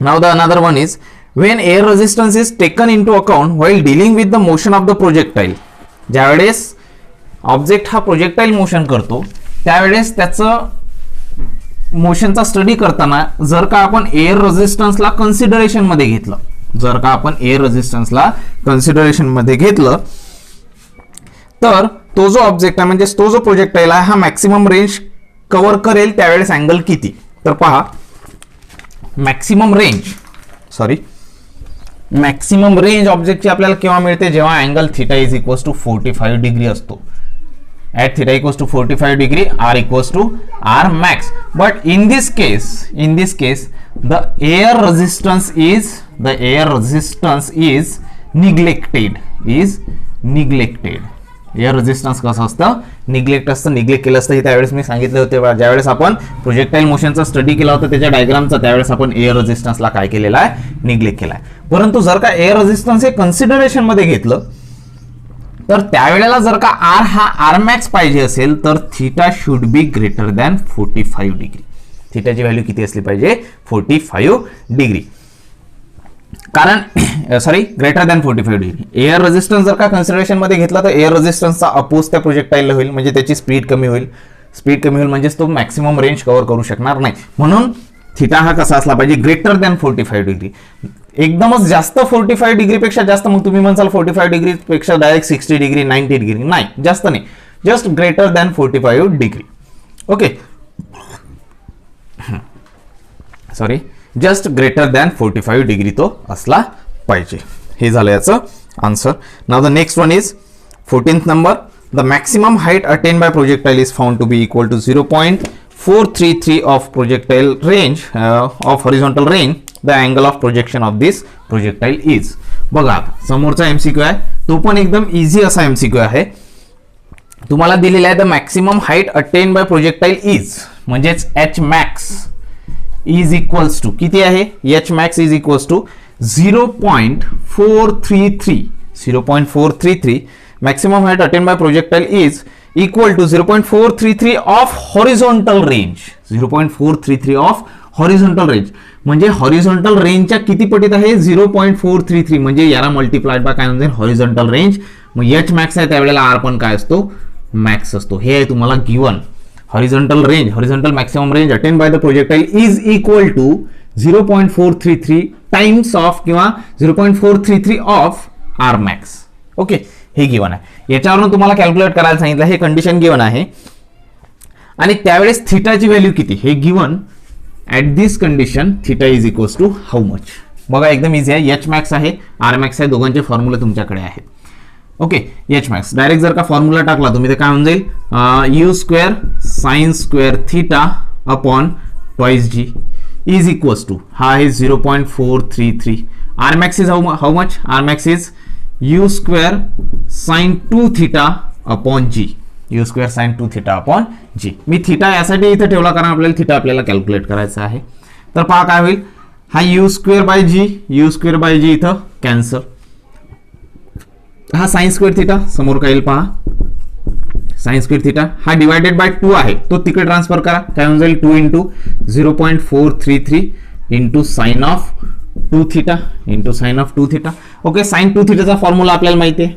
now the another one is when air resistance is taken into account while dealing with the motion of the projectile. ज्यावेळेस object हा projectile motion करतो त्यावेळेस त्याचं मोशनचा study करताना जर का आपण air रेझिस्टन्सला consideration मध्ये घेतलं, जर का आपण एअर रेझिस्टन्सला कन्सिडरेशन मध्ये घेतलं तर तो जो ऑब्जेक्ट आहे म्हणजे तो जो प्रोजेक्टाईल आहे हा मॅक्सिमम रेंज कव्हर करेल त्यावेळेस अँगल किती. तर पहा मॅक्सिमम रेंज ऑब्जेक्टची आपल्याला केव्हा मिळते जेव्हा angle theta is equals to 45 degree असतो. At theta equals to 45 degree R equals to R max. But in this case the air resistance is neglected, neglected. Air resistance कसं असतं, निग्लेक्ट असतं. Neglect केलं असतं हे त्यावेळेस मी सांगितले होते. ज्यावेळेस आपण प्रोजेक्टाईल मोशनचा स्टडी केला होता त्याच्या डायग्रामचा, त्यावेळेस आपण एअर रेझिस्टन्सला काय केलेला आहे, निग्लेक्ट केला आहे. परंतु जर का एअर रेझिस्टन्स हे कन्सिडरेशन मध्ये घेतलं तर त्यावेळेला जर का आर हा आर मॅक्स पाहिजे असेल तर theta should be greater than 45 degree. थीटाची व्हॅल्यू किती असली पाहिजे, 45 डिग्री. कारण sorry greater than 45 degree. Air resistance जर का कन्सिडरेशन मध्ये घेतला तर एअर रेझिस्टन्सचा अपोज त्या प्रोजेक्टाईलला होईल, म्हणजे त्याची स्पीड कमी होईल. स्पीड कमी होईल म्हणजेच तो मॅक्सिमम रेंज कव्हर करू शकणार नाही. म्हणून थीटा हा कसा असला पाहिजे, ग्रेटर दॅन 45 डिग्री. एकदमच जास्त 45 डिग्री पेक्षा जास्त, मग तुम्ही म्हणसाल 45 डिग्री पेक्षा डायरेक्ट 60 डिग्री 90 डिग्री, नाही, जास्त नाही, just greater than 45 degree. Okay, sorry, just greater than 45 degree तो असला पाहिजे. हे झालं याचं answer. Now the next one is 14th number. The maximum height attain by projectile is found to be equal to 0.433 of projectile range of horizontal range. The angle of projection of this projectile is. बघा समोरचा MCQ आहे, तो पण एकदम easy असा MCQ आहे. तुम्हाला दिलेला आहे the maximum height attain by projectile is, म्हणजेच H max is equals to किती आहे, H max is equals to 0.433. 0.433 maximum height attain by projectile is equal to 0.433 of horizontal range. 0.433 of horizontal range म्हणजे horizontal रेंजच्या किती पटीत आहे, 0.433, म्हणजे याला मल्टिप्लाइड बाय काय म्हणजे हॉरिझॉन्टल रेंज. मग एच मॅक्स आहे त्यावेळेला आर पण काय असतो, मॅक्स असतो. हे आहे तुम्हाला given. Horizontal range, horizontal maximum range attain by the projectile is equal to 0.433 times of किंवा 0.433 ऑफ आर मॅक्स. ओके, हे गिवन आहे. याच्यावरून तुम्हाला कॅल्क्युलेट करायला सांगितलं, हे कंडिशन गिवन आहे. आणि त्यावेळेस थीटाची व्हॅल्यू किती हे given. At this condition theta is equals to how much. बघा एकदम इझी आहे. एच मॅक्स आहे, आर मॅक्स आहे, दोघांचे फॉर्म्युले तुमच्याकडे आहेत. ओके, एच मॅक्स डायरेक्ट जर का फॉर्म्युला टाकला तुम्ही तर काय होऊन जाईल, u square sine square theta upon twice g is equals to, हा आहे 0.433. R max is how much, R max is u square sine 2 theta upon G. You square sine 2 theta upon g. मी theta यासाठी इथे ठेवला कारण आपल्याला theta आपल्याला calculate करायचा आहे. तर पहा काय होईल, हा U square by G, you square by G इथं कॅन्सल. हा साइन स्क्वेअर थीटा समोर काय येईल पहा, साइन स्क्वेअर थीटा हा डिवायडेड बाय 2 आहे, तो तिकडे ट्रान्सफर करा. काय होऊन जाईल 2 into 0.433 into sine of 2 theta into sine of 2 theta. Okay, sine 2 थीटाचा फॉर्म्युला आपल्याला माहिती आहे.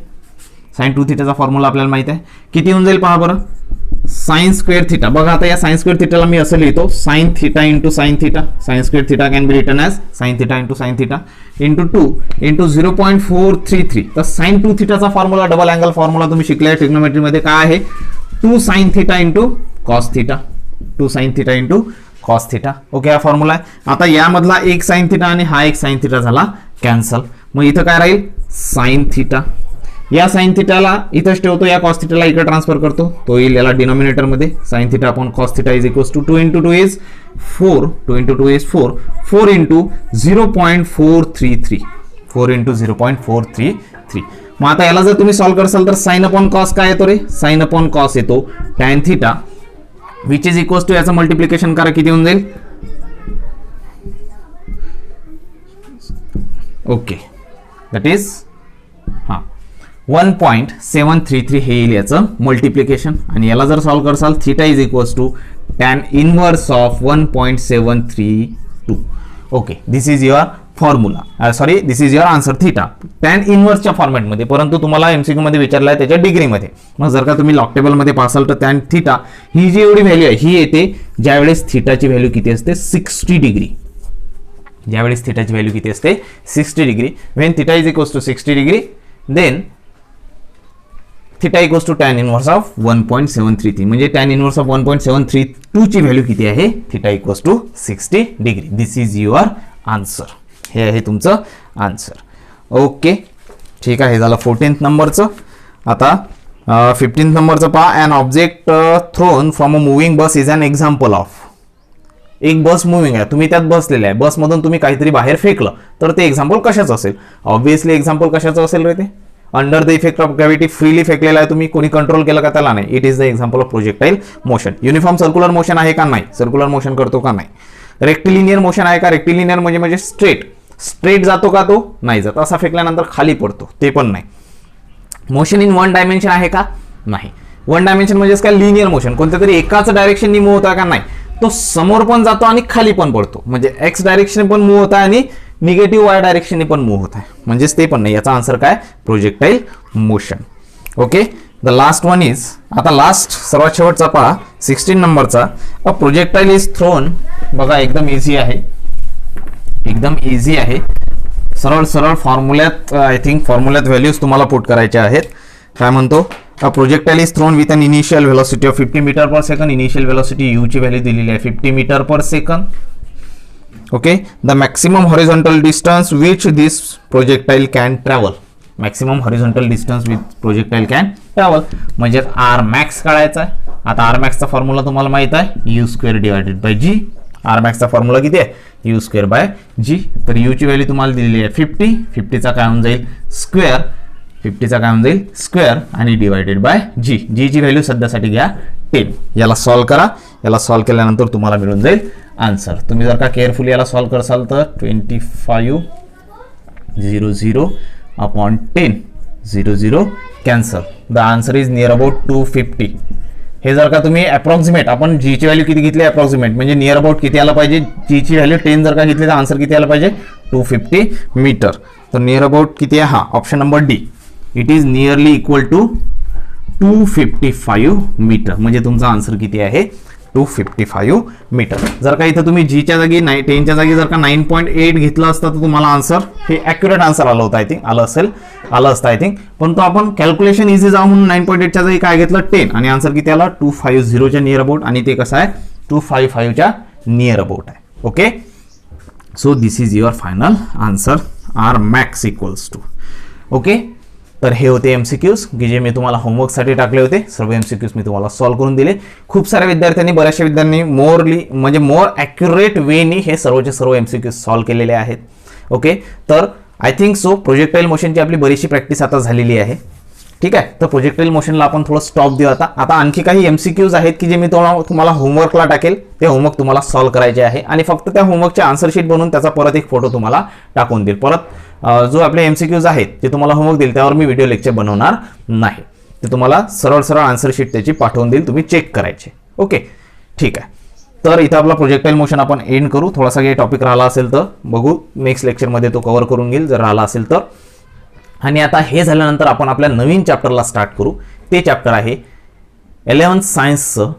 साइन 2 थीटाचा फॉर्म्युला आपल्याला माहिती आहे. किती होऊन जाईल पहा बरं, साइन स्क्वेअर थीटा. बघा आता या साइन स्क्वेअर थीटाला मी असं लिहितो, sine theta into sine theta. Sine square theta can be written as sine theta into sine theta into 2 into 0.433. तर साइन 2 थीटाचा फॉर्म्युला, डबल अँगल फॉर्म्युला तुम्ही शिकले ट्रिग्नोमेट्रीमध्ये, काय आहे 2 sine theta into cos theta. 2 sine theta into cos theta. Okay, हा formula आहे. आता यामधला एक साइन थीटा आणि हा एक साइन थीटा झाला कॅन्सल. मग इथं काय राहील साइन थीटा. या साइन थीटाला इथंच ठेवतो, या कॉस थीटाला इकडे ट्रान्सफर करतो, तो येईल याला डिनॉमिनेटर मध्ये. Sine theta upon cos theta is equals to 2 into 2 is 4, 2 into 2 is 4, 4 into 0.433, 4 into 0.433. मग आता याला जर तुम्ही सॉल्व्ह करसाल तर साइन अपॉन कॉस काय येतो रे, साइन अपॉन कॉस येतो tan theta which is equals to याचं मल्टिप्लिकेशन करा, किती होऊन जाईल. ओके, दॅट इज 1.733 हे येईल याचं मल्टिप्लिकेशन. आणि याला जर सॉल्व्ह करसाल theta is equals to tan inverse of 1.732. Okay, this is your formula, sorry this is your answer theta tan इनवर्सच्या फॉर्मॅटमध्ये. परंतु तुम्हाला एमसीक्यू मध्ये विचारलं आहे त्याच्या डिग्रीमध्ये. मग जर का तुम्ही लॉग टेबलमध्ये पासाल तर टॅन थीटा ही जी एवढी व्हॅल्यू आहे ही येते ज्यावेळेस थीटाची व्हॅल्यू किती असते 60 डिग्री. ज्यावेळेस थीटाची व्हॅल्यू किती असते 60 degree. When theta is equals to 60 degree then theta equals to tan inverse of 1.733. म्हणजे टॅन इनवर्स ऑफ 1.732 ची व्हॅल्यू किती आहे, theta equals to 60 degree. This is your answer. हे आहे तुमचं आन्सर. ओके, ठीक आहे, झालं 14th नंबरचं. आता 15th नंबरचं पहा. An object thrown from a moving bus is an example of. एक बस मुव्हिंग आहे, तुम्ही त्यात बसलेले आहे, बसमधून तुम्ही काहीतरी बाहेर फेकलं तर ते एक्झाम्पल कशाचं असेल. ऑब्व्हियसली एक्झाम्पल कशाचं असेल रे ते, under the effect of gravity freely फेकलेला आहे तुम्ही, कोणी कंट्रोल केलं का त्याला नाही. It is the example of projectile motion. Uniform circular motion आहे का नाही, सर्क्युलर मोशन करतो का नाही. रेक्टिलिनियर मोशन आहे का, रेक्टिलिनियर म्हणजे स्ट्रेट जातो का, तो नाही जात, असा फेकल्यानंतर खाली पडतो ते पण नाही. मोशन इन वन डायमेन्शन आहे का, नाही. वन डायमेन्शन म्हणजे काय, लिनियर मोशन, कोणत्या तरी एकाच डायरेक्शननी मूव्ह होता का, नाही. तो समोर पण जातो आणि खाली पण पडतो, म्हणजे एक्स डायरेक्शन पण मूव्ह होता आणि निगेटिव्ह वाय डायरेक्शनने पण मूव्ह होत आहे, म्हणजेच ते पण नाही. याचा आन्सर काय, projectile motion. Okay, the last one is, आता लास्ट सर्वात शेवटचा पहा 16 नंबरचा. A projectile is thrown. बघा एकदम इझी आहे, एकदम इझी आहे. सरळ सरळ फॉर्म्युल्यात, आय थिंक फॉर्म्युल्यात व्हॅल्यूज तुम्हाला पुट करायच्या आहेत. काय म्हणतो, a projectile is thrown with an initial velocity of 50 metre per second. Initial velocity U ची व्हॅल्यू दिलेली आहे 50 metre per second. Okay, the maximum horizontal distance which this projectile can travel. Maximum horizontal distance with projectile can travel म्हणजे R max काढायचा आहे. आता R मॅक्सचा formula तुम्हाला माहित आहे, you square divided by G. R मॅक्सचा फॉर्म्युला किती आहे, यू स्क्वेअर बाय जी. तर यू ची व्हॅल्यू तुम्हाला दिलेली आहे 50. 50चा काय होऊन जाईल स्क्वेअर, 50चा काय होऊन जाईल स्क्वेअर आणि डिवायडेड बाय जी. जी ची व्हॅल्यू सध्यासाठी घ्या 10. याला सॉल्व्ह करा. याला सॉल्व्ह केल्यानंतर तुम्हाला मिळून जाईल आन्सर. तुम्ही जर का केअरफुली याला सॉल्व्ह करसाल तर 2500 upon 10, 00 cancel. The answer is near about 250. हे जर का तुम्ही अप्रॉक्सिमेट, आपण जी ची व्हॅल्यू किती घेतली अप्रॉक्सिमेट, म्हणजे नियर अबाउट किती आला पाहिजे, जी ची व्हॅल्यू 10 जर का घेतली तर आन्सर किती आला पाहिजे 250 मीटर. तर नियर अबाउट किती आहे, हा option number D. It is nearly equal to 255 metre, म्हणजे तुमचा आन्सर किती आहे 255 मीटर. जर का इथं तुम्ही जीच्या जागी 10च्या जागी जर का 9.8 घेतलं असतं तर तुम्हाला आन्सर हे ॲक्युरेट आन्सर आलं होतं, आय थिंक आलं असतं आय थिंक. पण तो आपण कॅल्क्युलेशन इझी जाऊन म्हणून 9.8च्या जागी काय घेतलं 10 आणि आन्सर किती आला 250च्या नियर अबाउट, आणि ते कसं आहे 255च्या नियर अबाउट आहे. Okay, so this is your final answer, R max equals to. Okay, तर हे होते एमसीक्यूज की जे मी तुम्हाला होमवर्कसाठी टाकले होते. सर्व एमसीक्यूज मी तुम्हाला सॉल्व्ह करून दिले. खूप साऱ्या विद्यार्थ्यांनी, बऱ्याचशा विद्यार्थ्यांनी मोर ॲक्युरेट वेनी हे सर्वचे सर्व एमसीक्यूज सॉल्व्ह केलेले आहेत. ओके, तर आय थिंक सो प्रोजेक्टाईल मोशनची आपली बरीचशी प्रॅक्टिस आता झालेली आहे. ठीक आहे, तर प्रोजेक्टाईल मोशनला आपण थोडं स्टॉप देऊ आता आणखी काही एमसीक्यूज आहेत की जे मी तुम्हाला होमवर्कला टाकेल. ते होमवर्क तुम्हाला सॉल्व्ह करायचे आहे आणि फक्त त्या होमवर्कचे आन्सर शीट बनवून त्याचा परत एक फोटो तुम्हाला टाकून देईल. परत जो आपले एमसीक्यूज आहेत जे तुम्हाला होमवर्क देईल त्यावर मी व्हिडिओ लेक्चर बनवणार नाही. ते तुम्हाला सरळ सरळ आन्सर शीट त्याची पाठवून देईल, तुम्ही चेक करायचे. ओके, ठीक आहे. तर इथं आपला प्रोजेक्टाईल मोशन आपण एंड करू. थोडासा काही टॉपिक राहिला असेल तर बघू, नेक्स्ट लेक्चरमध्ये तो कव्हर करून घेईल जर राहिला असेल तर. आणि आता हे झाल्यानंतर आपण आपल्या नवीन चॅप्टरला स्टार्ट करू. ते चॅप्टर आहे 11th सायन्सचं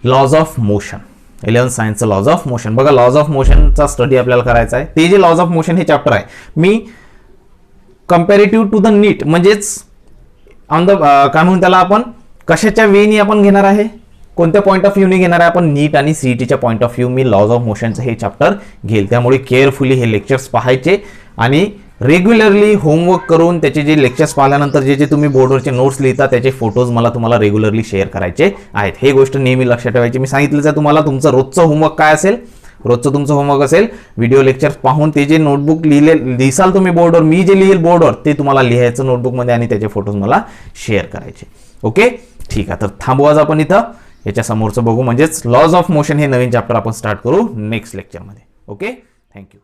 लॉज ऑफ मोशन. 11th सायन्सचं लॉज ऑफ मोशन. बघा, लॉज ऑफ मोशनचा स्टडी आपल्याला करायचा आहे. ते जे लॉज ऑफ मोशन हे चॅप्टर आहे, मी कम्पॅरेटिव्ह टू द नीट म्हणजेच ऑन द काय म्हणून त्याला आपण कशाच्या वेनी आपण घेणार आहे, कोणत्या पॉईंट ऑफ व्ह्यूने घेणार आहे आपण, नीट आणि सीईटीच्या पॉईंट ऑफ व्ह्यू मी लॉज ऑफ मोशनचं हे चॅप्टर घेईल. त्यामुळे केअरफुली हे लेक्चर्स पाहायचे आणि रेग्युलरली होमवर्क करून त्याचे जे लेक्चर्स पाहिल्यानंतर जे तुम्ही बोर्डवरचे नोट्स लिहिता त्याचे फोटोज मला तुम्हाला रेग्युलरली शेअर करायचे आहेत. हे गोष्ट नेहमी लक्षात ठेवायची. मी सांगितलं आहे तुम्हाला तुमचं रोजचं होमवर्क काय असेल, रोजचं तुमचं होमवर्क असेल व्हिडिओ लेक्चर्स पाहून ते जे नोटबुक लिहिसाल तुम्ही बोर्डवर, मी जे लिहिल बोर्डवर ते तुम्हाला लिहायचं नोटबुकमध्ये आणि त्याचे फोटोज मला शेअर करायचे. ओके, ठीक आहे. तर थांबू आज आपण इथं, याच्या समोरचं बघू, म्हणजेच लॉज ऑफ मोशन हे नवीन चॅप्टर आपण स्टार्ट करू नेक्स्ट लेक्चरमध्ये. Okay, thank you.